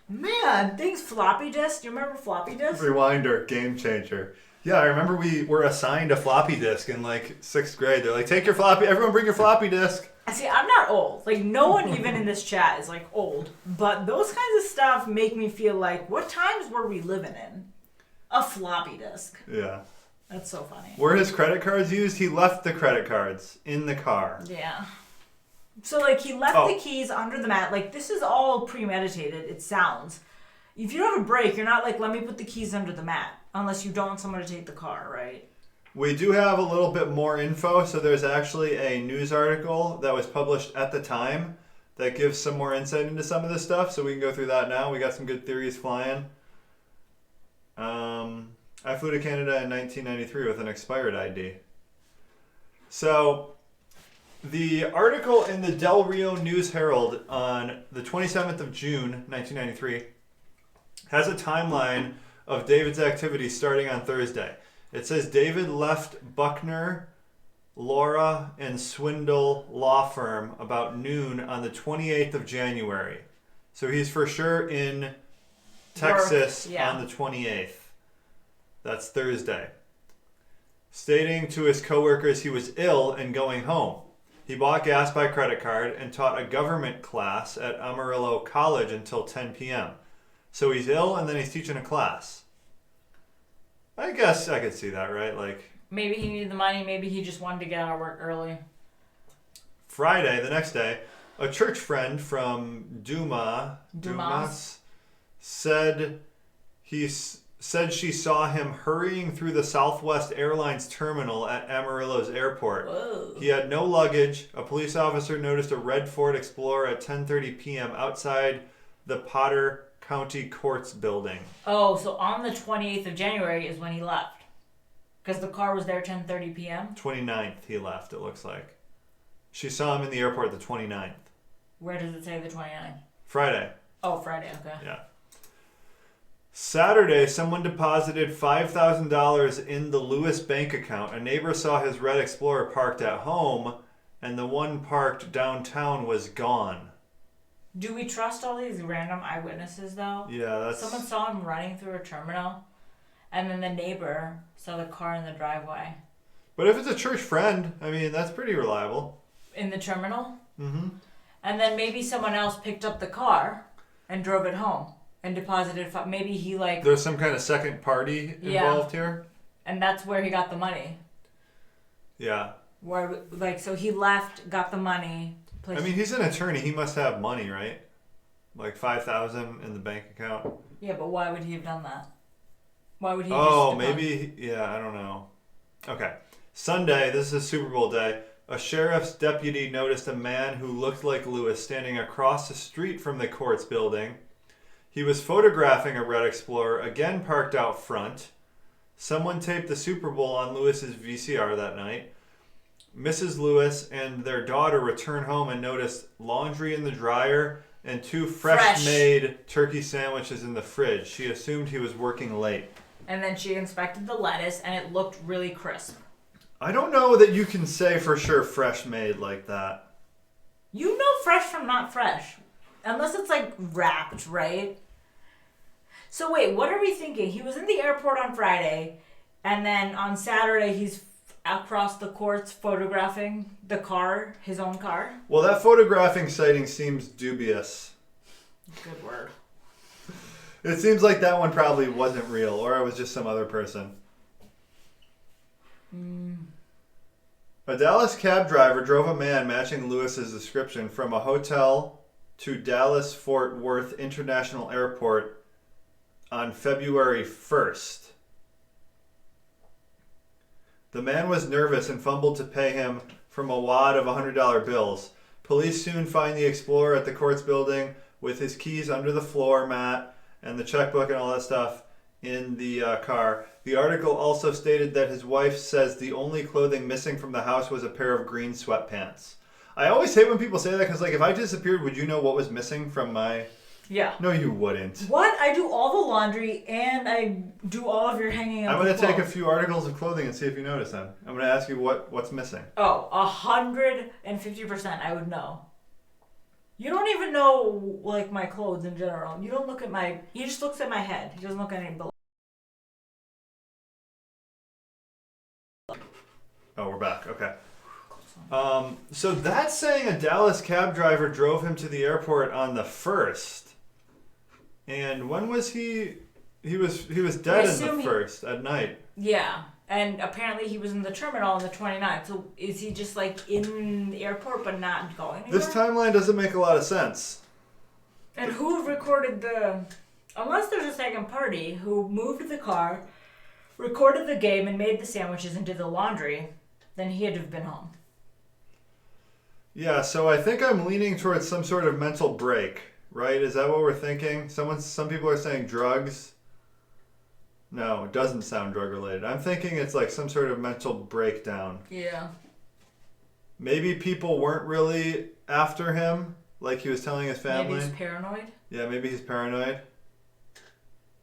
Man, things floppy disk. Do you remember floppy disk? Rewinder, game changer. Yeah, I remember we were assigned a floppy disk in like 6th grade. They're like, take your floppy, everyone bring your floppy disk. See, I'm not old. Like, no one even in this chat is like old. But those kinds of stuff make me feel like, what times were we living in? A floppy disk. Yeah. That's so funny. Were his credit cards used? He left the credit cards in the car. Yeah. So, like, he left the keys under the mat. Like, this is all premeditated, it sounds. If you don't have a break, you're not like, let me put the keys under the mat. Unless you don't want someone to take the car, right? We do have a little bit more info. So there's actually a news article that was published at the time that gives some more insight into some of this stuff. So we can go through that now. We got some good theories flying. I flew to Canada in 1993 with an expired ID. So the article in the Del Rio News Herald on the 27th of June, 1993, has a timeline of David's activities starting on Thursday. It says David left Buckner, Laura, and Swindle law firm about noon on the 28th of January. So he's for sure in Texas on the 28th. That's Thursday. Stating to his coworkers he was ill and going home. He bought gas by credit card and taught a government class at Amarillo College until 10 p.m. So he's ill and then he's teaching a class. I guess I could see that, right? Like, maybe he needed the money. Maybe he just wanted to get out of work early. Friday, the next day, a church friend from Dumas said she saw him hurrying through the Southwest Airlines terminal at Amarillo's airport. Whoa. He had no luggage. A police officer noticed a red Ford Explorer at 10:30 p.m. outside the Potter County Courts building. Oh, so on the 28th of January is when he left. Because the car was there 10:30 p.m.? 29th he left, it looks like. She saw him in the airport the 29th. Where does it say the 29th? Friday. Oh, Friday, okay. Yeah. Saturday, someone deposited $5,000 in the Lewis bank account. A neighbor saw his red Explorer parked at home, and the one parked downtown was gone. Do we trust all these random eyewitnesses, though? Yeah, that's... Someone saw him running through a terminal, and then the neighbor saw the car in the driveway. But if it's a church friend, I mean, that's pretty reliable. In the terminal? Mm-hmm. And then maybe someone else picked up the car and drove it home and deposited... Maybe he, like... There's some kind of second party involved here? And that's where he got the money. Yeah. Where, like, so he left, got the money... I mean, he's an attorney. He must have money, right? Like $5,000 in the bank account. Yeah, but why would he have done that? Why would he? Maybe. Yeah, I don't know. Okay. Sunday. This is Super Bowl day. A sheriff's deputy noticed a man who looked like Lewis standing across the street from the courts building. He was photographing a red Explorer, again parked out front. Someone taped the Super Bowl on Lewis's VCR that night. Mrs. Lewis and their daughter return home and notice laundry in the dryer and 2 fresh-made turkey sandwiches in the fridge. She assumed he was working late. And then she inspected the lettuce, and it looked really crisp. I don't know that you can say for sure fresh-made like that. You know fresh from not fresh. Unless it's like wrapped, right? So wait, what are we thinking? He was in the airport on Friday, and then on Saturday he's across the courts photographing the car, his own car. Well, that photographing sighting seems dubious. Good word. It seems like that one probably wasn't real, or it was just some other person. A Dallas cab driver drove a man matching Lewis's description from a hotel to Dallas-Fort Worth International Airport on February 1st. The man was nervous and fumbled to pay him from a wad of $100 bills. Police soon find the explorer at the courts building with his keys under the floor mat and the checkbook and all that stuff in the car. The article also stated that his wife says the only clothing missing from the house was a pair of green sweatpants. I always hate when people say that because, like, if I disappeared, would you know what was missing from my... Yeah. No, you wouldn't. What? I do all the laundry and I do all of your hanging up. I'm going to take a few articles of clothing and see if you notice them. I'm going to ask you what's missing. Oh, 150% I would know. You don't even know, like, my clothes in general. You don't look at my... He just looks at my head. He doesn't look at any below. Oh, we're back. Okay. So that's saying a Dallas cab driver drove him to the airport on the 1st. And when was he... He was dead on the 1st at night. Yeah. And apparently he was in the terminal on the 29th. So is he just, like, in the airport but not going anywhere? This timeline doesn't make a lot of sense. And who recorded the... Unless there's a second party who moved the car, recorded the game, and made the sandwiches and did the laundry, then he had to have been home. Yeah, so I think I'm leaning towards some sort of mental break, right? Is that what we're thinking? Some people are saying drugs. No, it doesn't sound drug related. I'm thinking it's like some sort of mental breakdown. Yeah. Maybe people weren't really after him, like he was telling his family. Maybe he's paranoid. Yeah, maybe he's paranoid.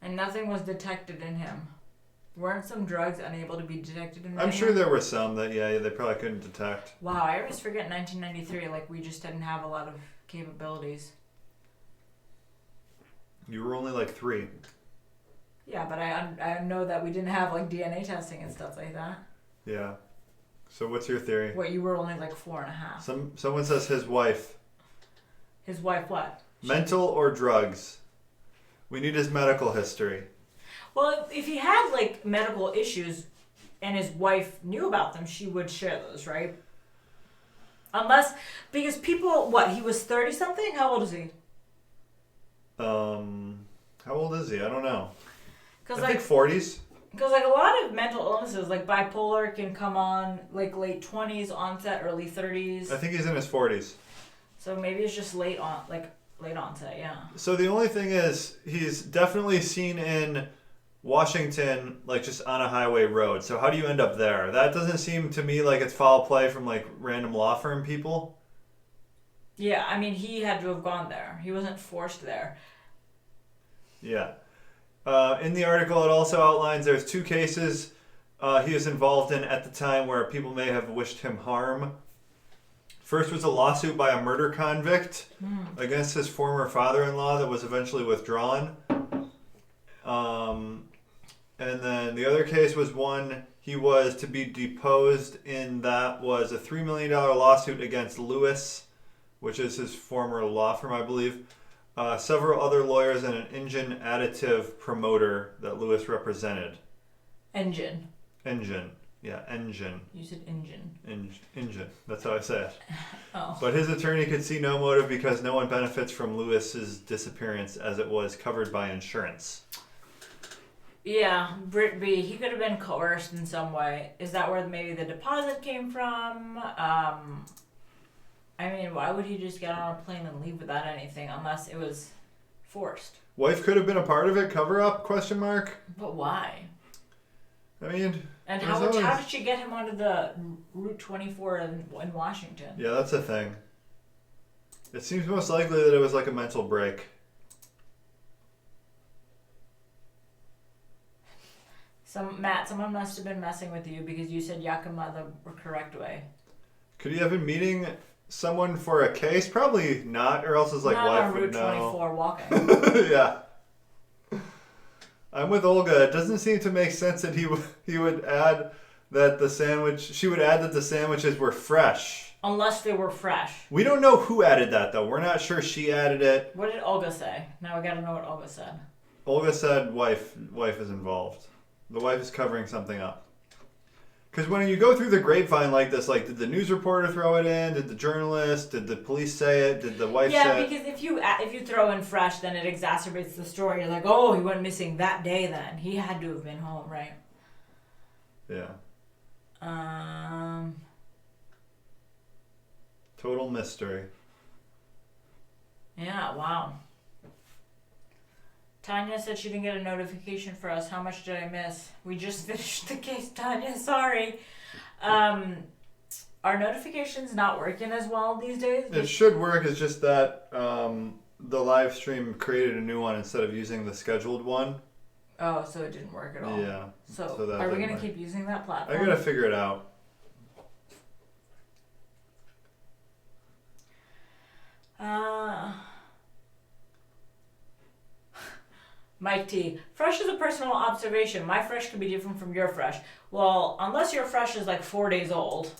And nothing was detected in him. Weren't some drugs unable to be detected in him? I'm sure there were some that, yeah, they probably couldn't detect. Wow, I always forget 1993, like we just didn't have a lot of capabilities. You were only like 3. Yeah, but I know that we didn't have like DNA testing and stuff like that. Yeah. So what's your theory? What, you were only like 4.5. Someone says his wife. His wife what? Mental or drugs? We need his medical history. Well, if he had like medical issues and his wife knew about them, she would share those, right? Unless, because people, what, he was 30 something? How old is he? How old is he? I don't know. I like, think 40s. Because like a lot of mental illnesses, like bipolar, can come on like late 20s onset, early 30s. I think he's in his 40s. So maybe it's just late onset, yeah. So the only thing is, he's definitely seen in Washington, like just on a highway road. So how do you end up there? That doesn't seem to me like it's foul play from like random law firm people. Yeah, I mean, he had to have gone there. He wasn't forced there. Yeah. In the article, it also outlines there's 2 cases he was involved in at the time where people may have wished him harm. First was a lawsuit by a murder convict against his former father-in-law that was eventually withdrawn. And then the other case was one he was to be deposed in, that was a $3 million lawsuit against Lewis, which is his former law firm, I believe. Several other lawyers and an engine additive promoter that Lewis represented. Engine. Yeah, engine. You said engine. Engine. That's how I say it. Oh. But his attorney could see no motive because no one benefits from Lewis's disappearance as it was covered by insurance. Yeah, Britt B, he could have been coerced in some way. Is that where maybe the deposit came from? I mean, why would he just get on a plane and leave without anything unless it was forced? Wife could have been a part of it, cover up, question mark? But why? I mean... And how did she get him onto the Route 24 in Washington? Yeah, that's a thing. It seems most likely that it was like a mental break. Matt, someone must have been messing with you because you said Yakima the correct way. Could he have been meeting someone for a case? Probably not, or else his like Not wife on would Route know. 24 walking. Yeah. I'm with Olga. It doesn't seem to make sense that he would add that the sandwich. She would add that the sandwiches were fresh. Unless they were fresh. We don't know who added that though. We're not sure she added it. What did Olga say? Now we gotta know what Olga said. Olga said wife is involved. The wife is covering something up. Because when you go through the grapevine like this, like, did the news reporter throw it in? Did the journalist? Did the police say it? Did the wife say it? Yeah, because if you throw in fresh, then it exacerbates the story. You're like, oh, he went missing that day then. He had to have been home, right? Yeah. Um... Total mystery. Yeah, wow. Tanya said she didn't get a notification for us. How much did I miss? We just finished the case, Tanya. Sorry. Are notifications not working as well these days? It should work. It's just that the live stream created a new one instead of using the scheduled one. Oh, so it didn't work at all. Yeah. So that are we doesn't going to work. keep using that platform? I gotta figure it out. Mike T. Fresh is a personal observation. My fresh could be different from your fresh. Well, unless your fresh is like 4 days old,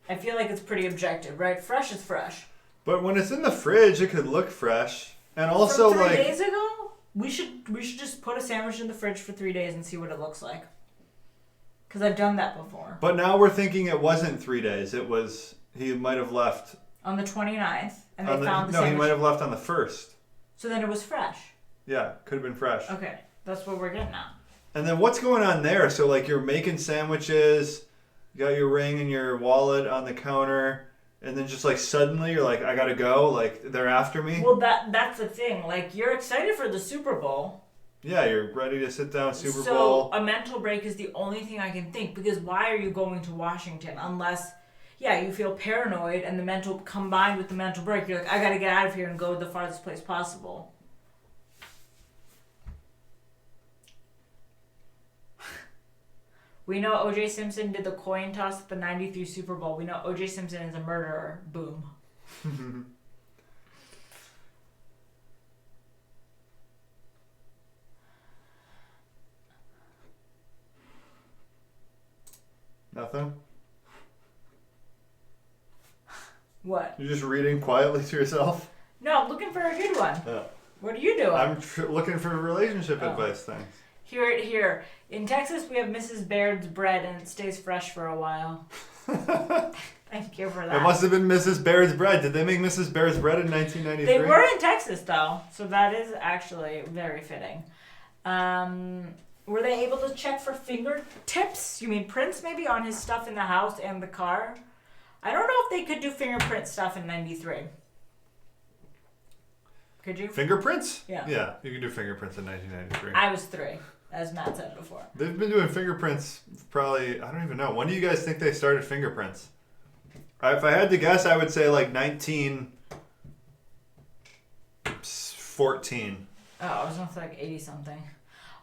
I feel like it's pretty objective, right? Fresh is fresh. But when it's in the fridge, it could look fresh. And also, From 3 like, days ago, we should just put a sandwich in the fridge for 3 days and see what it looks like. Because I've done that before. But now we're thinking it wasn't 3 days. It was, he might have left. On the 29th, and they On found the no, sandwich. he might have left on the 1st. So then it was fresh. Yeah, could have been fresh. Okay, that's what we're getting at. And then what's going on there? So, like, you're making sandwiches, you got your ring and your wallet on the counter, and then just, like, suddenly you're like, I gotta go, like, they're after me? Well, that's the thing. Like, you're excited for the Super Bowl. Yeah, you're ready to sit down Super So Bowl. a mental break is the only thing I can think, because why are you going to Washington unless, yeah, you feel paranoid and the mental combined with the mental break, you're like, I gotta get out of here and go to the farthest place possible. We know O.J. Simpson did the coin toss at the 93 Super Bowl. We know O.J. Simpson is a murderer. Boom. Nothing? What? You're just reading quietly to yourself? No, I'm looking for a good one. Yeah. What are you doing? I'm looking for relationship advice things. Here. In Texas, we have Mrs. Baird's bread, and it stays fresh for a while. Thank you for that. It must have been Mrs. Baird's bread. Did they make Mrs. Baird's bread in 1993? They were in Texas, though, so that is actually very fitting. Were they able to check for fingertips? You mean prints, maybe, on his stuff in the house and the car? I don't know if they could do fingerprint stuff in 93. Could you? Fingerprints? Yeah. Yeah, you can do fingerprints in 1993. I was 3, as Matt said before. They've been doing fingerprints probably, I don't even know. When do you guys think they started fingerprints? If I had to guess, I would say like 1914. Oh, I was going to say like 80-something.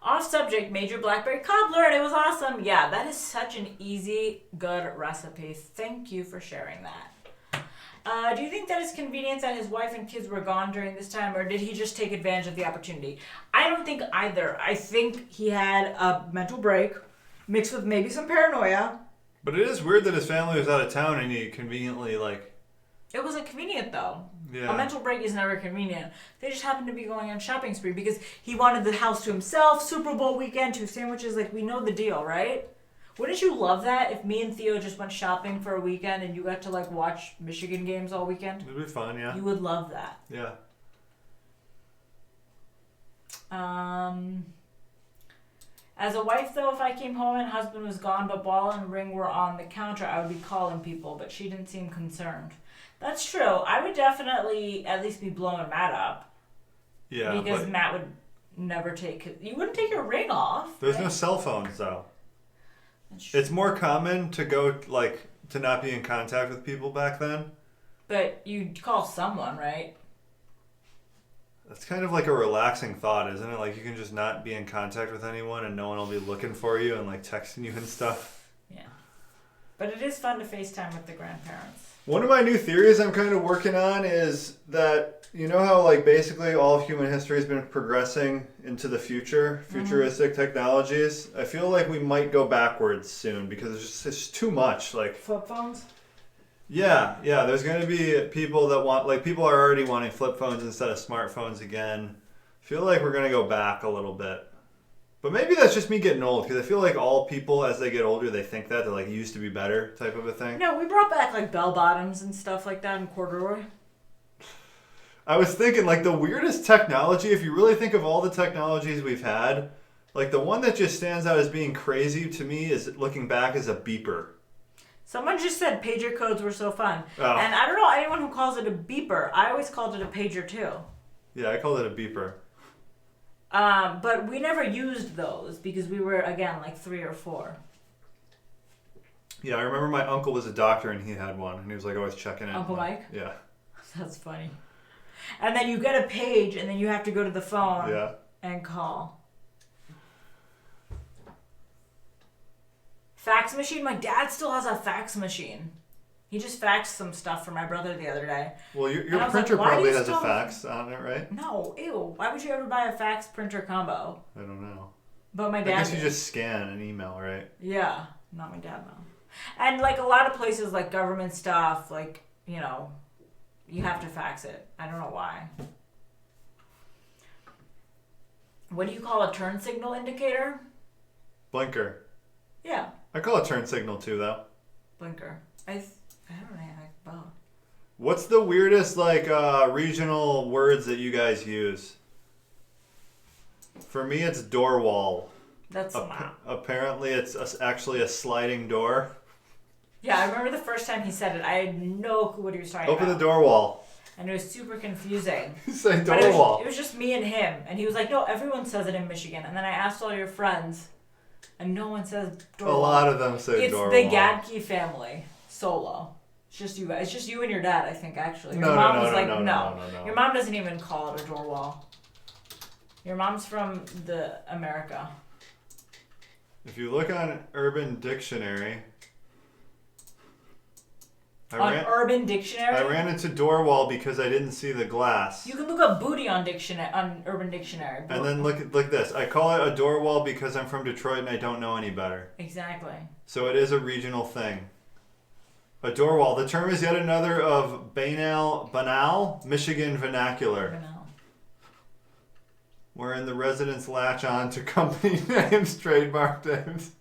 Off subject, Major Blackberry Cobbler, and it was awesome. Yeah, that is such an easy, good recipe. Thank you for sharing that. Do you think that it's convenient that his wife and kids were gone during this time, or did he just take advantage of the opportunity? I don't think either. I think he had a mental break mixed with maybe some paranoia. But it is weird that his family was out of town and he conveniently, like... It wasn't convenient, though. Yeah. A mental break is never convenient. They just happened to be going on shopping spree because he wanted the house to himself, Super Bowl weekend, 2 sandwiches. Like, we know the deal, right? Wouldn't you love that if me and Theo just went shopping for a weekend and you got to, like, watch Michigan games all weekend? It'd be fun, yeah. You would love that. Yeah. As a wife, though, if I came home and husband was gone but ball and ring were on the counter, I would be calling people, but she didn't seem concerned. That's true. I would definitely at least be blowing Matt up. Yeah, because but Matt would never take... You wouldn't take your ring off. there's right? no cell phones, though. That's true. It's more common to go, like, to not be in contact with people back then. But you'd call someone, right? That's kind of like a relaxing thought, isn't it? Like, you can just not be in contact with anyone and no one will be looking for you and, like, texting you and stuff. Yeah. But it is fun to FaceTime with the grandparents. One of my new theories I'm kind of working on is that, you know how like basically all of human history has been progressing into the futuristic technologies? I feel like we might go backwards soon because it's just too much. Like Flip phones? Yeah, there's going to be people that want, like people are already wanting flip phones instead of smartphones again. I feel like we're going to go back a little bit. But maybe that's just me getting old, because I feel like all people, as they get older, they think that. They're like, it used to be better type of a thing. No, we brought back like bell bottoms and stuff like that in corduroy. I was thinking, like, the weirdest technology, if you really think of all the technologies we've had, like, the one that just stands out as being crazy to me is, looking back, is a beeper. Someone just said pager codes were so fun. Oh. And I don't know anyone who calls it a beeper. I always called it a pager too. Yeah, I called it a beeper. But we never used those because we were, again, like 3 or 4. Yeah, I remember my uncle was a doctor and he had one, and he was like always checking in. Uncle Mike? Yeah. That's funny. And then you get a page and then you have to go to the phone and call. Fax machine? My dad still has a fax machine. He just faxed some stuff for my brother the other day. Well, your printer probably has a fax on it, right? No, ew. Why would you ever buy a fax printer combo? I don't know. But my dad I guess you just scan an email, right? Yeah. Not my dad, though. And, like, a lot of places, like, government stuff, like, you know, you have to fax it. I don't know why. What do you call a turn signal indicator? Blinker. Yeah. I call it turn signal, too, though. Blinker. I don't know. Like both. What's the weirdest like regional words that you guys use? For me, it's door wall. That's apparently it's actually a sliding door. Yeah, I remember the first time he said it. I had no clue what he was talking about. Open the door wall. And it was super confusing. Say door but wall. It was just me and him, and he was like, "No, everyone says it in Michigan." And then I asked all your friends, and no one says door wall. A lot of them say door wall. It's the Gadke family solo. It's just you guys. It's just you and your dad, I think, actually. Your No. Your mom doesn't even call it a door wall. Your mom's from the America. If you look on Urban Dictionary... Urban Dictionary? I ran into door wall because I didn't see the glass. You can look up booty on Urban Dictionary. And then look this. I call it a door wall because I'm from Detroit and I don't know any better. Exactly. So it is a regional thing. A door wall. The term is yet another of banal Michigan vernacular. Banal. Wherein the residents latch on to company names, trademark names.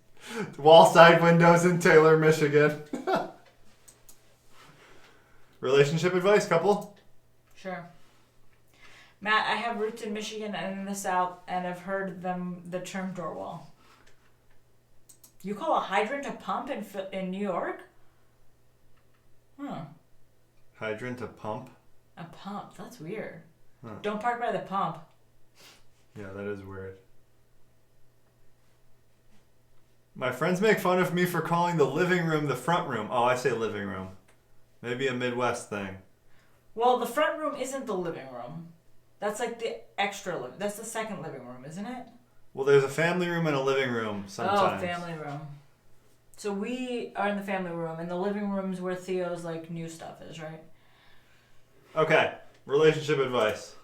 Wall side windows in Taylor, Michigan. Relationship advice, couple? Sure. Matt, I have roots in Michigan and in the South, and I've heard the term door wall. You call a hydrant a pump in New York? Hydrant a pump? A pump. That's weird. Huh. Don't park by the pump. Yeah, that is weird. My friends make fun of me for calling the living room the front room. Oh, I say living room. Maybe a Midwest thing. Well, the front room isn't the living room. That's like the extra that's the second living room, isn't it? Well, there's a family room and a living room sometimes. Oh, family room. So we are in the family room, and the living room's where Theo's like new stuff is, right? Okay, relationship advice.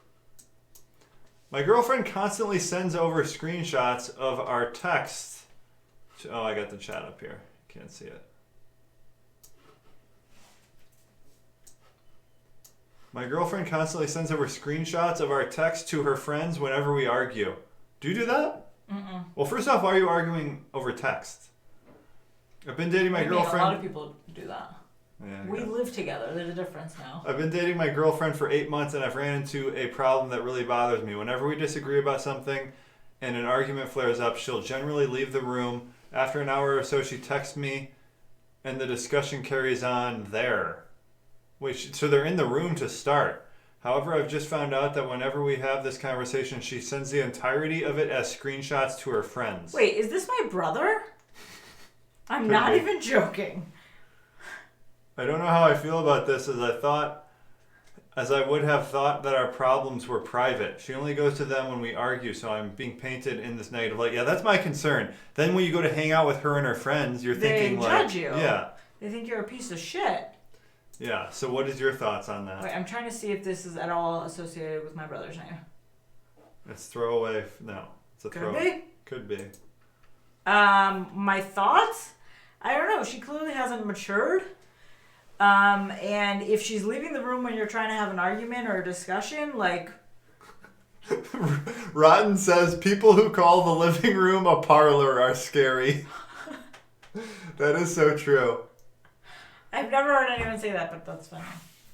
My girlfriend constantly sends over screenshots of our texts. Oh, I got the chat up here. Can't see it. My girlfriend constantly sends over screenshots of our texts to her friends whenever we argue. Do you do that? Mm-mm. Well, first off, why are you arguing over text? I've been dating my girlfriend. A lot of people do that. Yeah, we live together. There's a difference now. I've been dating my girlfriend for 8 months, and I've ran into a problem that really bothers me. Whenever we disagree about something and an argument flares up, she'll generally leave the room. After an hour or so, she texts me, and the discussion carries on there. Wait, so they're in the room to start. However, I've just found out that whenever we have this conversation, she sends the entirety of it as screenshots to her friends. Wait, is this my brother? I'm not even joking. I don't know how I feel about this, as I would have thought that our problems were private. She only goes to them when we argue, so I'm being painted in this negative light. Yeah, that's my concern. Then when you go to hang out with her and her friends, you're thinking they judge you. Yeah. They think you're a piece of shit. Yeah. So what is your thoughts on that? Wait, I'm trying to see if this is at all associated with my brother's name. It's throwaway. No, it's a Could be. Could be. My thoughts? I don't know. She clearly hasn't matured. And if she's leaving the room when you're trying to have an argument or a discussion, like... Rotten says people who call the living room a parlor are scary. That is so true. I've never heard anyone say that, but that's funny.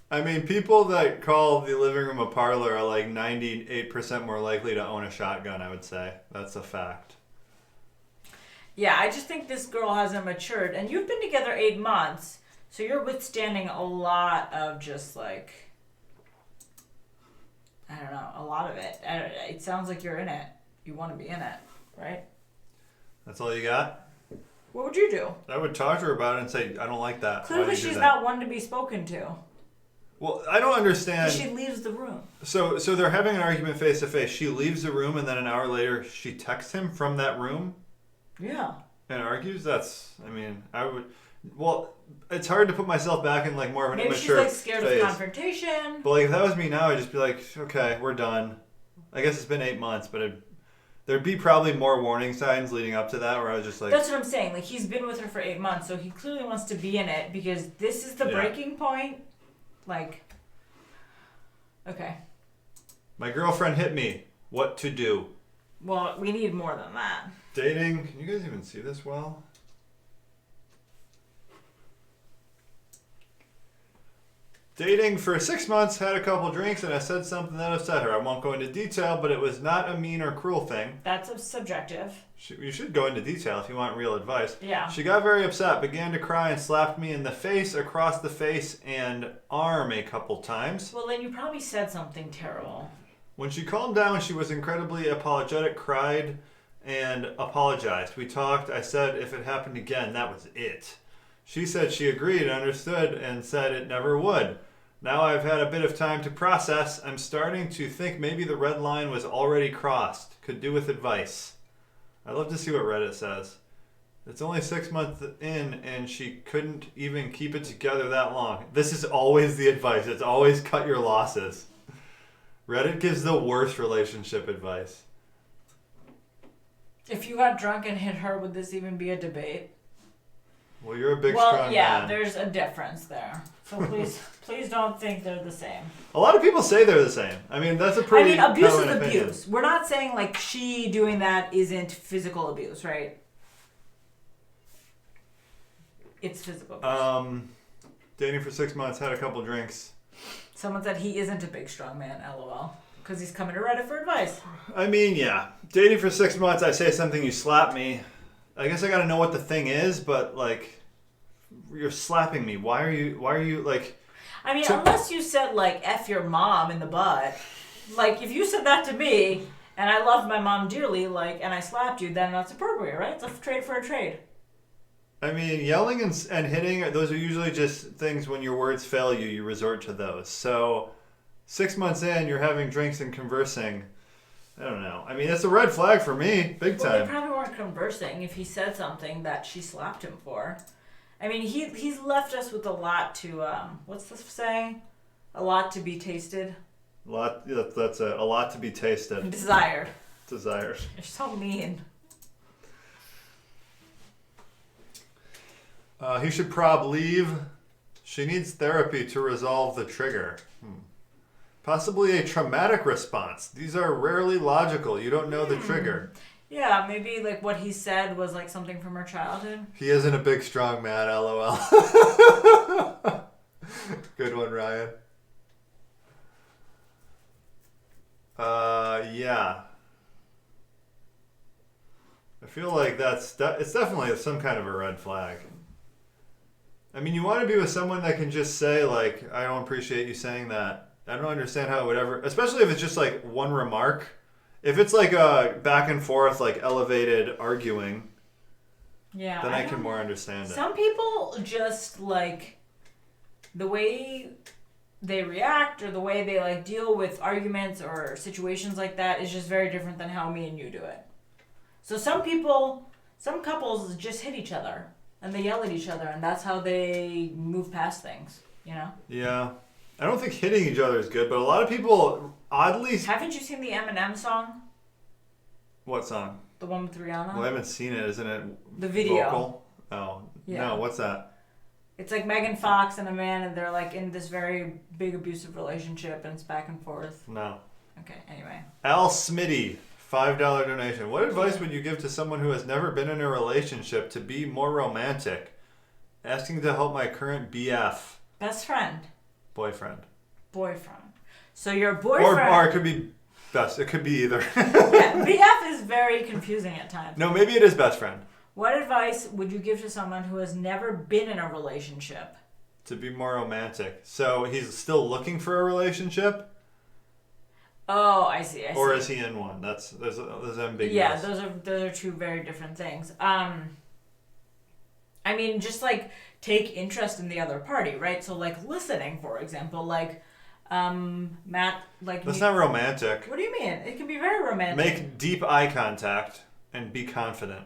I mean, people that call the living room a parlor are like 98% more likely to own a shotgun, I would say. That's a fact. Yeah, I just think this girl hasn't matured. And you've been together 8 months, so you're withstanding a lot of just like... I don't know, a lot of it. It sounds like you're in it. You want to be in it, right? That's all you got? What would you do? I would talk to her about it and say, I don't like that. Clearly she's not one to be spoken to. Well, I don't understand. She leaves the room. So they're having an argument face to face. She leaves the room and then an hour later she texts him from that room? Yeah. And argues? I would... Well, it's hard to put myself back in like more of an immature Maybe she's like scared phase. of confrontation. But like if that was me now, I'd just be like, okay, we're done. I guess it's been 8 months, but there'd be probably more warning signs leading up to that where I was just like... That's what I'm saying. Like he's been with her for 8 months, so he clearly wants to be in it because this is the breaking point. Like, okay. My girlfriend hit me. What to do? Well, we need more than that. Dating. Can you guys even see this well? Dating for 6 months, had a couple drinks, and I said something that upset her. I won't go into detail, but it was not a mean or cruel thing. That's subjective. You should go into detail if you want real advice. Yeah. She got very upset, began to cry, and slapped me in the face, across the face, and arm a couple times. Well, then you probably said something terrible. When she calmed down, she was incredibly apologetic, cried, and apologized. We talked. I said if it happened again, that was it. She said she agreed, understood, and said it never would. Now I've had a bit of time to process. I'm starting to think maybe the red line was already crossed. Could do with advice. I'd love to see what Reddit says. It's only 6 months in, and she couldn't even keep it together that long. This is always the advice. It's always cut your losses. Reddit gives the worst relationship advice. If you got drunk and hit her, would this even be a debate? Well, you're a big, strong man. There's a difference there. So please don't think they're the same. A lot of people say they're the same. I mean, that's a pretty abuse common is opinion. abuse. We're not saying like she doing that isn't physical abuse, right? It's physical abuse. Dating for 6 months, had a couple drinks. Someone said he isn't a big, strong man, LOL. Because he's coming to Reddit for advice. I mean, yeah. Dating for 6 months, I say something, you slap me. I guess I gotta know what the thing is, but like, you're slapping me. Why are you like... I mean, unless you said like, F your mom in the butt. Like, if you said that to me, and I loved my mom dearly, like, and I slapped you, then that's appropriate, right? It's a trade for a trade. I mean, yelling and hitting, those are usually just things when your words fail you, you resort to those. So, 6 months in, you're having drinks and conversing. I don't know. I mean, it's a red flag for me, big time. Well, they probably weren't conversing if he said something that she slapped him for. I mean, he's left us with a lot to, what's this saying? A lot to be tasted. That's a lot to be tasted. Desired. Desired. You're so mean. He should prob leave. She needs therapy to resolve the trigger. Possibly a traumatic response. These are rarely logical. You don't know the trigger. Yeah, maybe like what he said was like something from her childhood. He isn't a big, strong man, LOL. Good one, Ryan. Yeah. I feel like it's definitely some kind of a red flag. I mean, you want to be with someone that can just say, like, I don't appreciate you saying that. I don't understand how it would ever, especially if it's just like one remark. If it's like a back and forth, like elevated arguing, yeah, then I can more understand it. Some people just like the way they react or the way they like deal with arguments or situations like that is just very different than how me and you do it. So some couples just hit each other. and they yell at each other, and that's how they move past things, you know? Yeah. I don't think hitting each other is good, but a lot of people oddly... Haven't you seen the Eminem song? What song? The one with Rihanna? Well, I haven't seen it. Isn't it the video. vocal? Oh. Yeah. No, what's that? It's like Megan Fox and a man, and they're like in this very big abusive relationship, and it's back and forth. No. Okay, anyway. Al Smitty, $5 donation. What advice would you give to someone who has never been in a relationship to be more romantic? Asking to help my current BF. Best friend. Boyfriend. So your boyfriend... Or it could be best. It could be either. Yeah, BF is very confusing at times. No, maybe it is best friend. What advice would you give to someone who has never been in a relationship? To be more romantic. So he's still looking for a relationship? Oh, I see. Or is he in one? There's ambiguous. Yeah, those are two very different things. I mean, just like take interest in the other party, right? So like listening, for example, like Matt, like that's not romantic. What do you mean? It can be very romantic. Make deep eye contact and be confident.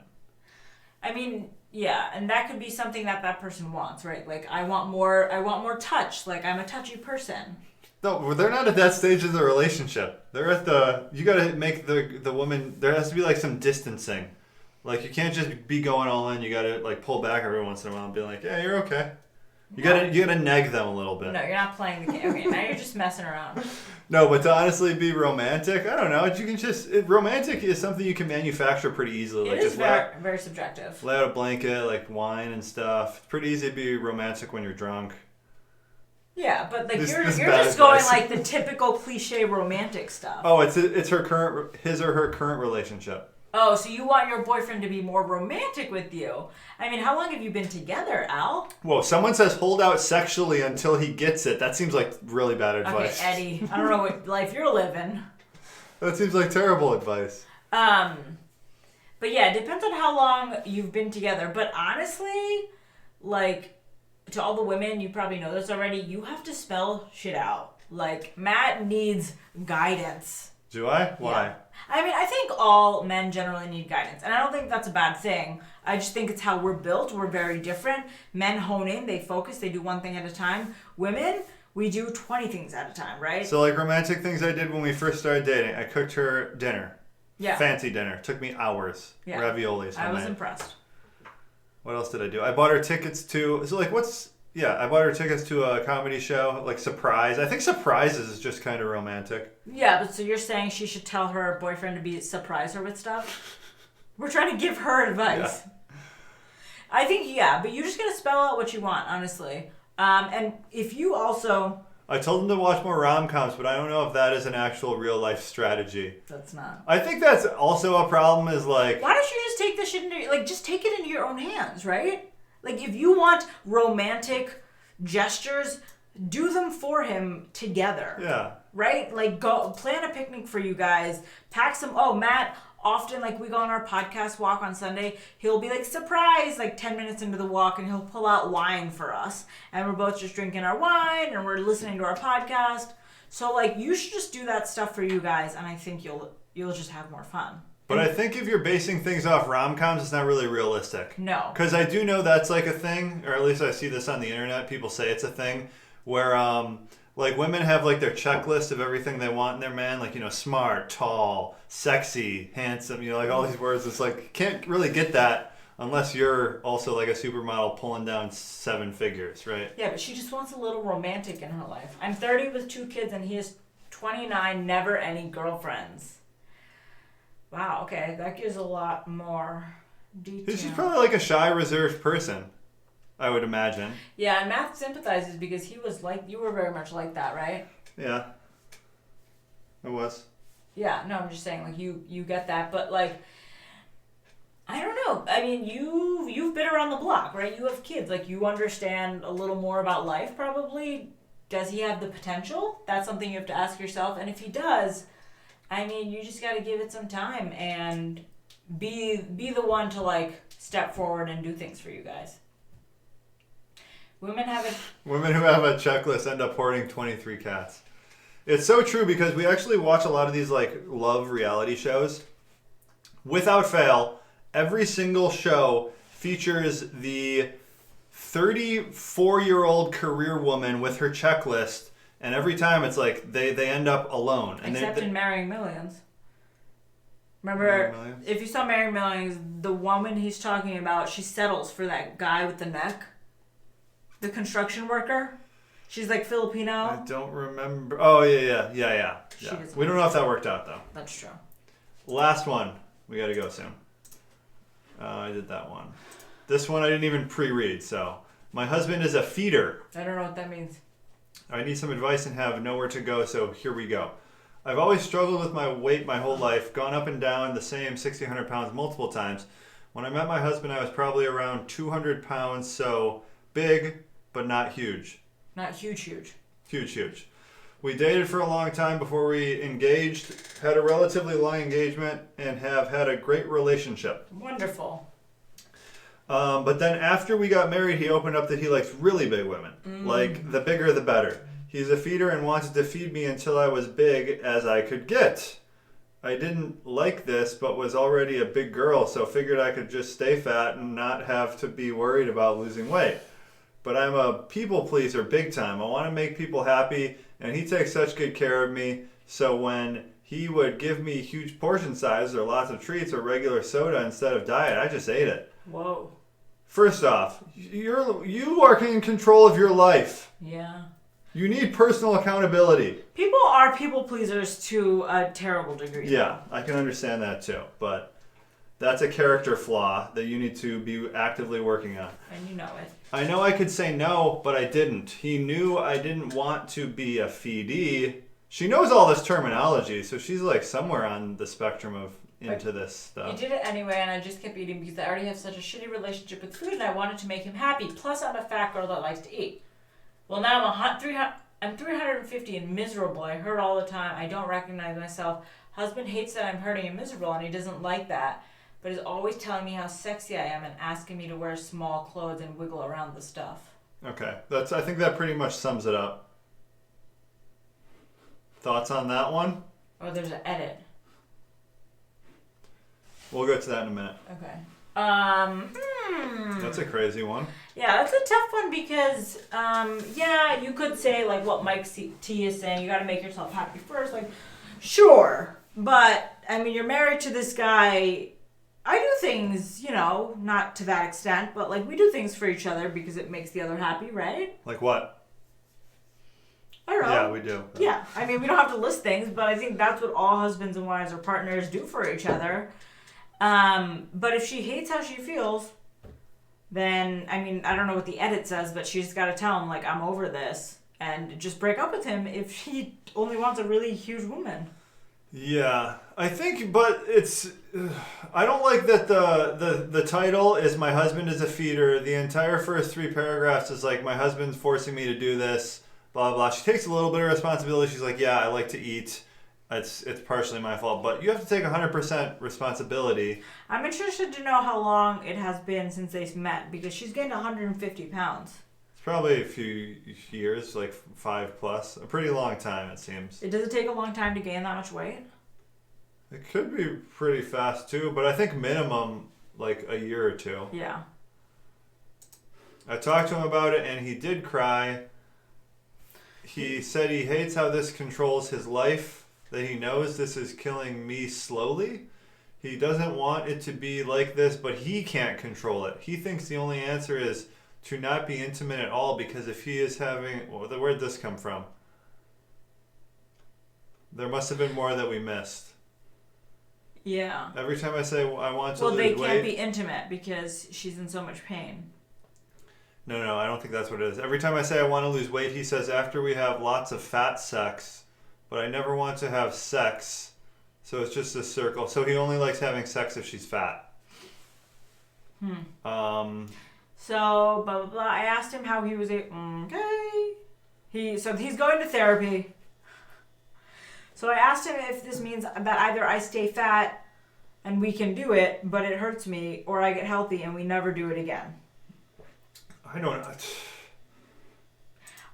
I mean, yeah, and that could be something that person wants, right? Like I want more touch. Like I'm a touchy person. No, they're not at that stage of the relationship. They're at you gotta make the woman, there has to be like some distancing. Like you can't just be going all in, you gotta like pull back every once in a while and be like, yeah, you're okay. You gotta neg them a little bit. No, you're not playing the game. Okay, now you're just messing around. No, but to honestly be romantic, I don't know. You can romantic is something you can manufacture pretty easily. It is very subjective. Lay out a blanket, like wine and stuff. It's pretty easy to be romantic when you're drunk. Yeah, but like you're just advice. going like the typical cliche romantic stuff. Oh, it's his or her current relationship. Oh, so you want your boyfriend to be more romantic with you? I mean, how long have you been together, Al? Whoa, someone says hold out sexually until he gets it. That seems like really bad advice. Okay, Eddie, I don't know what life you're living. That seems like terrible advice. But yeah, it depends on how long you've been together. But honestly, like, to all the women, you probably know this already, you have to spell shit out. Like, Matt needs guidance. Do I? Why? Yeah. I mean, I think all men generally need guidance. And I don't think that's a bad thing. I just think it's how we're built. We're very different. Men hone in, they focus, they do one thing at a time. Women, we do 20 things at a time, right? So like romantic things I did when we first started dating. I cooked her dinner. Yeah. Fancy dinner. Took me hours. Yeah. Raviolis. I was impressed. What else did I do? I bought her tickets to... So like I bought her tickets to a comedy show, like Surprise. I think Surprises is just kind of romantic. Yeah, but so you're saying she should tell her boyfriend to surprise her with stuff? We're trying to give her advice. Yeah. I think, yeah, but you just gotta spell out what you want, honestly. And if you also... I told him to watch more rom-coms, but I don't know if that is an actual real-life strategy. That's not. I think that's also a problem is like... Why don't you just take this shit into... Like, just take it into your own hands, right? Like, if you want romantic gestures, do them for him together. Yeah. Right? Like, go plan a picnic for you guys. Pack some... Oh, Matt... Often, like, we go on our podcast walk on Sunday, he'll be like, surprise, like 10 minutes into the walk, and he'll pull out wine for us. And we're both just drinking our wine, and we're listening to our podcast. So, like, you should just do that stuff for you guys, and I think you'll just have more fun. But I think if you're basing things off rom-coms, it's not really realistic. No. Because I do know that's, like, a thing, or at least I see this on the internet, people say it's a thing, where, like, women have, like, their checklist of everything they want in their man. Like, you know, smart, tall, sexy, handsome. You know, like, all these words. It's like, you can't really get that unless you're also, like, a supermodel pulling down 7 figures, right? Yeah, but she just wants a little romantic in her life. I'm 30 with 2 kids, and he is 29, never any girlfriends. Wow, okay. That gives a lot more detail. She's probably, like, a shy, reserved person. I would imagine. Yeah, and Matt sympathizes because he was like, you were very much like that, right? Yeah. I was. Yeah, no, I'm just saying, like, you get that, but, like, I don't know. I mean, you've been around the block, right? You have kids. Like, you understand a little more about life, probably. Does he have the potential? That's something you have to ask yourself. And if he does, I mean, you just got to give it some time and be the one to, like, step forward and do things for you guys. Women who have a checklist end up hoarding 23 cats. It's so true because we actually watch a lot of these like love reality shows. Without fail, every single show features the 34-year-old career woman with her checklist, and every time it's like they end up alone. And Except in Marrying Millions. Remember, Marrying Millions? if you saw Marrying Millions, the woman he's talking about, she settles for that guy with the neck. The construction worker. She's like Filipino. I don't remember. Oh, yeah. We don't know if that worked out, though. That's true. Last one. We got to go soon. I did that one. This one I didn't even pre-read, so. My husband is a feeder. I don't know what that means. I need some advice and have nowhere to go, so here we go. I've always struggled with my weight my whole life, gone up and down the same 60, 100 pounds multiple times. When I met my husband, I was probably around 200 pounds, so big, but not huge. Not huge. Huge. We dated for a long time before we engaged, had a relatively long engagement, and have had a great relationship. Wonderful. But then after we got married, he opened up that he likes really big women. Like, the bigger the better. He's a feeder and wanted to feed me until I was big as I could get. I didn't like this, but was already a big girl, so figured I could just stay fat and not have to be worried about losing weight. But I'm a people pleaser big time. I want to make people happy, and he takes such good care of me. So when he would give me huge portion sizes or lots of treats or regular soda instead of diet, I just ate it. Whoa. First off, you are in control of your life. Yeah. You need personal accountability. People are people pleasers to a terrible degree. Yeah, I can understand that too. But that's a character flaw that you need to be actively working on. And you know it. I know I could say no, but I didn't. He knew I didn't want to be a feedee. She knows all this terminology, so she's like somewhere on the spectrum of into this stuff. He did it anyway, and I just kept eating because I already have such a shitty relationship with food, and I wanted to make him happy. Plus, I'm a fat girl that likes to eat. Well, now I'm 350 and miserable. I hurt all the time. I don't recognize myself. Husband hates that I'm hurting and miserable, and he doesn't like that, but is always telling me how sexy I am and asking me to wear small clothes and wiggle around the stuff. Okay, I think that pretty much sums it up. Thoughts on that one? Oh, there's an edit. We'll get to that in a minute. Okay. That's a crazy one. Yeah, that's a tough one because, yeah, you could say, like, what Mike T is saying, you gotta make yourself happy first. Like, sure. But, I mean, you're married to this guy. I do things, you know, not to that extent, but, like, we do things for each other because it makes the other happy, right? Like what? I don't know. Yeah, we do. Yeah, I mean, we don't have to list things, but I think that's what all husbands and wives or partners do for each other. But if she hates how she feels, then, I mean, I don't know what the edit says, but she's got to tell him, like, I'm over this, and just break up with him if he only wants a really huge woman. Yeah, I think, but it's, I don't like that the title is My Husband is a Feeder. The entire first 3 paragraphs is like, my husband's forcing me to do this, blah, blah. She takes a little bit of responsibility. She's like, yeah, I like to eat. It's partially my fault, but you have to take 100% responsibility. I'm interested to know how long it has been since they met, because she's gained 150 pounds. It's probably a few years, like 5 plus. A pretty long time, it seems. Does it take a long time to gain that much weight? It could be pretty fast too, but I think minimum like a year or 2. Yeah. I talked to him about it and he did cry. He said he hates how this controls his life, that he knows this is killing me slowly. He doesn't want it to be like this, but he can't control it. He thinks the only answer is to not be intimate at all, because if he is having... Where'd this come from? There must have been more that we missed. Yeah. Every time I say I want to lose weight... Well, they can't be intimate because she's in so much pain. No, I don't think that's what it is. Every time I say I want to lose weight, he says after we have lots of fat sex, but I never want to have sex, so it's just a circle. So he only likes having sex if she's fat. So, blah, blah, blah. I asked him how he was okay. He's going to therapy. So I asked him if this means that either I stay fat and we can do it, but it hurts me, or I get healthy and we never do it again. I don't know.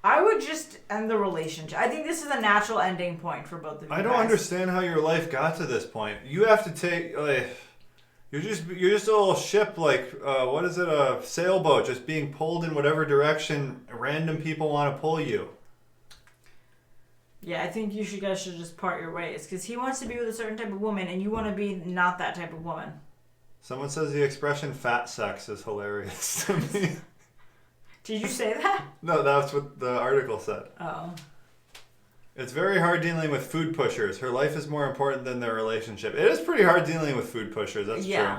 I would just end the relationship. I think this is a natural ending point for both of you I don't understand how your life got to this point. You have to take... You're just a little ship, like what is it, a sailboat, just being pulled in whatever direction random people want to pull you. Yeah, I think you guys should just part your ways because he wants to be with a certain type of woman, and you want to be not that type of woman. Someone says the expression "fat sex" is hilarious to me. Did you say that? No, that's what the article said. Oh. It's very hard dealing with food pushers. Her life is more important than their relationship. It is pretty hard dealing with food pushers. That's true.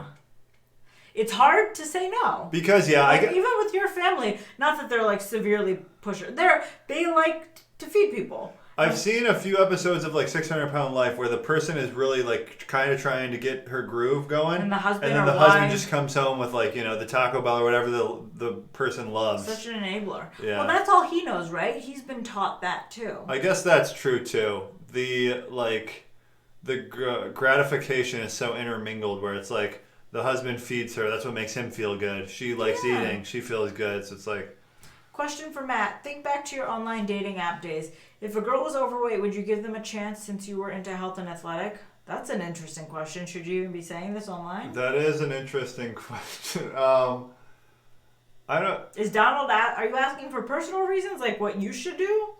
It's hard to say no. Because even with your family, not that they're like severely pusher. They like to feed people. I've seen a few episodes of like 600 Pound Life where the person is really like kind of trying to get her groove going, and the husband just comes home with like the Taco Bell or whatever the person loves. Such an enabler. Yeah. Well, that's all he knows, right? He's been taught that too. I guess that's true too. The gratification is so intermingled where it's like the husband feeds her. That's what makes him feel good. She likes eating. She feels good. So it's like. Question for Matt. Think back to your online dating app days. If a girl was overweight, would you give them a chance since you were into health and athletic? That's an interesting question. Should you even be saying this online? That is an interesting question. I don't. Is Donald? Are you asking for personal reasons, like what you should do?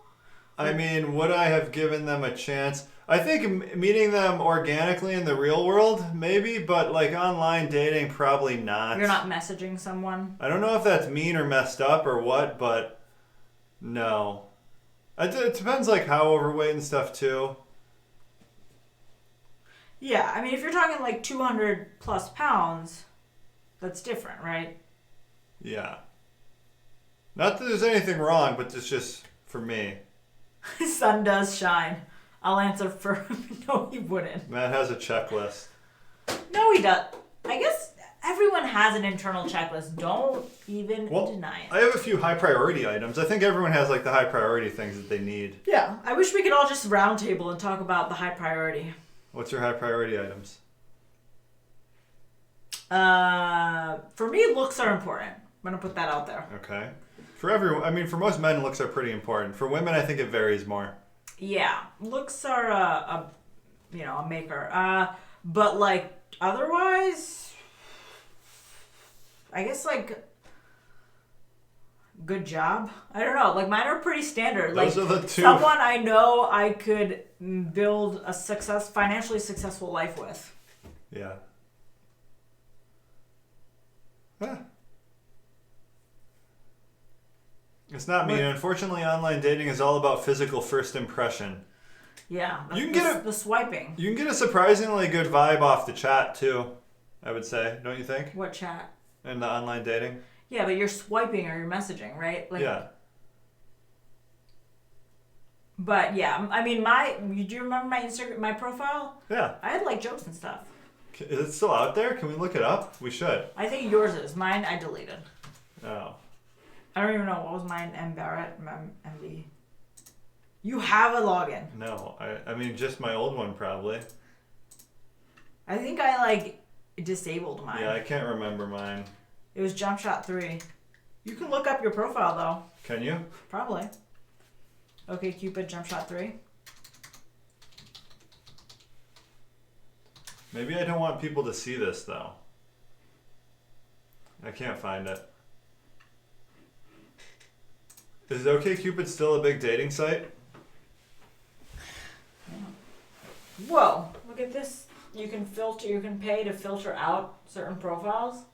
I mean, would I have given them a chance? I think meeting them organically in the real world, maybe, but like online dating, probably not. You're not messaging someone? I don't know if that's mean or messed up or what, but no. It depends like how overweight and stuff too. Yeah, I mean, if you're talking like 200 plus pounds, that's different, right? Yeah. Not that there's anything wrong, but it's just for me. Sun does shine. I'll answer for no, he wouldn't. Matt has a checklist. No, he does. I guess everyone has an internal checklist. Don't even deny it. I have a few high priority items. I think everyone has like the high priority things that they need. Yeah. I wish we could all just round table and talk about the high priority. What's your high priority items? For me, looks are important. I'm going to put that out there. Okay. For everyone, I mean, for most men, looks are pretty important. For women, I think it varies more. Yeah. Looks are a maker. But like otherwise, I guess like good job. I don't know. Like mine are pretty standard. Those like are the two. Someone I know I could build a financially successful life with. Yeah. Huh. It's not me. Unfortunately, online dating is all about physical first impression. Yeah. You can get the swiping. You can get a surprisingly good vibe off the chat too, I would say. Don't you think? What chat? In the online dating? Yeah, but you're swiping or you're messaging, right? Like, yeah. But yeah, I mean, do you remember my Instagram, my profile? Yeah. I had like jokes and stuff. Is it still out there? Can we look it up? We should. I think yours is. Mine I deleted. Oh. I don't even know. What was mine? M. Barrett? MB. You have a login. No. I mean, just my old one probably. I think I like disabled mine. Yeah, I can't remember mine. It was Jumpshot3. You can look up your profile though. Can you? Probably. Okay, Cupid Jumpshot3. Maybe I don't want people to see this though. I can't find it. Is OkCupid still a big dating site? Whoa, look at this. You can pay to filter out certain profiles.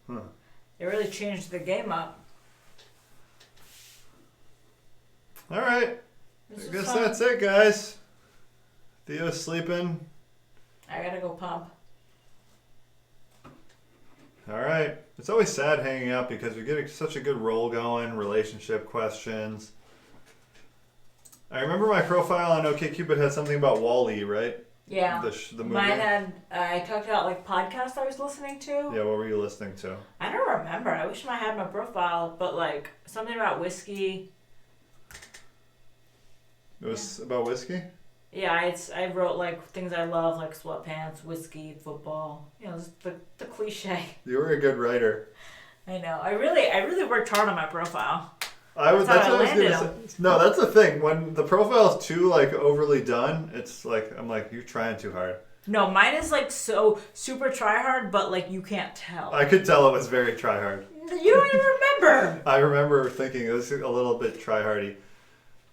Huh. They really changed the game up. Alright. I guess that's it, guys. Theo's sleeping. I gotta go pump. Alright. It's always sad hanging out because we get such a good roll going, relationship questions. I remember my profile on OkCupid had something about Wall-E, right? Yeah. The movie. Mine had, I talked about like podcasts I was listening to. Yeah, what were you listening to? I don't remember. I wish I had my profile, but like something about whiskey. It was about whiskey? Yeah, I wrote like things I love, like sweatpants, whiskey, football. You know, just the cliche. You were a good writer. I know. I really worked hard on my profile. That's what I was gonna say. No, that's the thing. When the profile is too like overly done, it's like I'm like, you're trying too hard. No, mine is like so super try hard, but like you can't tell. I could tell it was very try hard. You don't even remember. I remember thinking it was a little bit try hardy.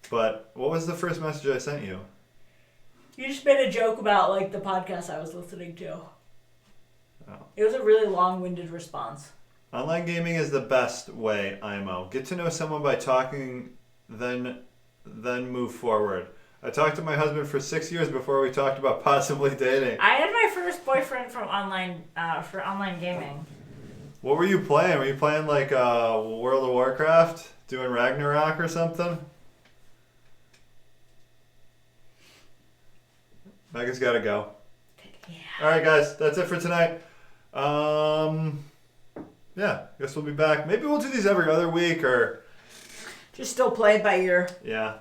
But what was the first message I sent you? You just made a joke about like the podcast I was listening to. Oh. It was a really long-winded response. Online gaming is the best way, IMO. Get to know someone by talking, then move forward. I talked to my husband for 6 years before we talked about possibly dating. I had my first boyfriend from online for online gaming. What were you playing? Were you playing like World of Warcraft? Doing Ragnarok or something? Megan's got to go. Yeah. All right, guys. That's it for tonight. Yeah, guess we'll be back. Maybe we'll do these every other week or... Just still play it by ear. Yeah.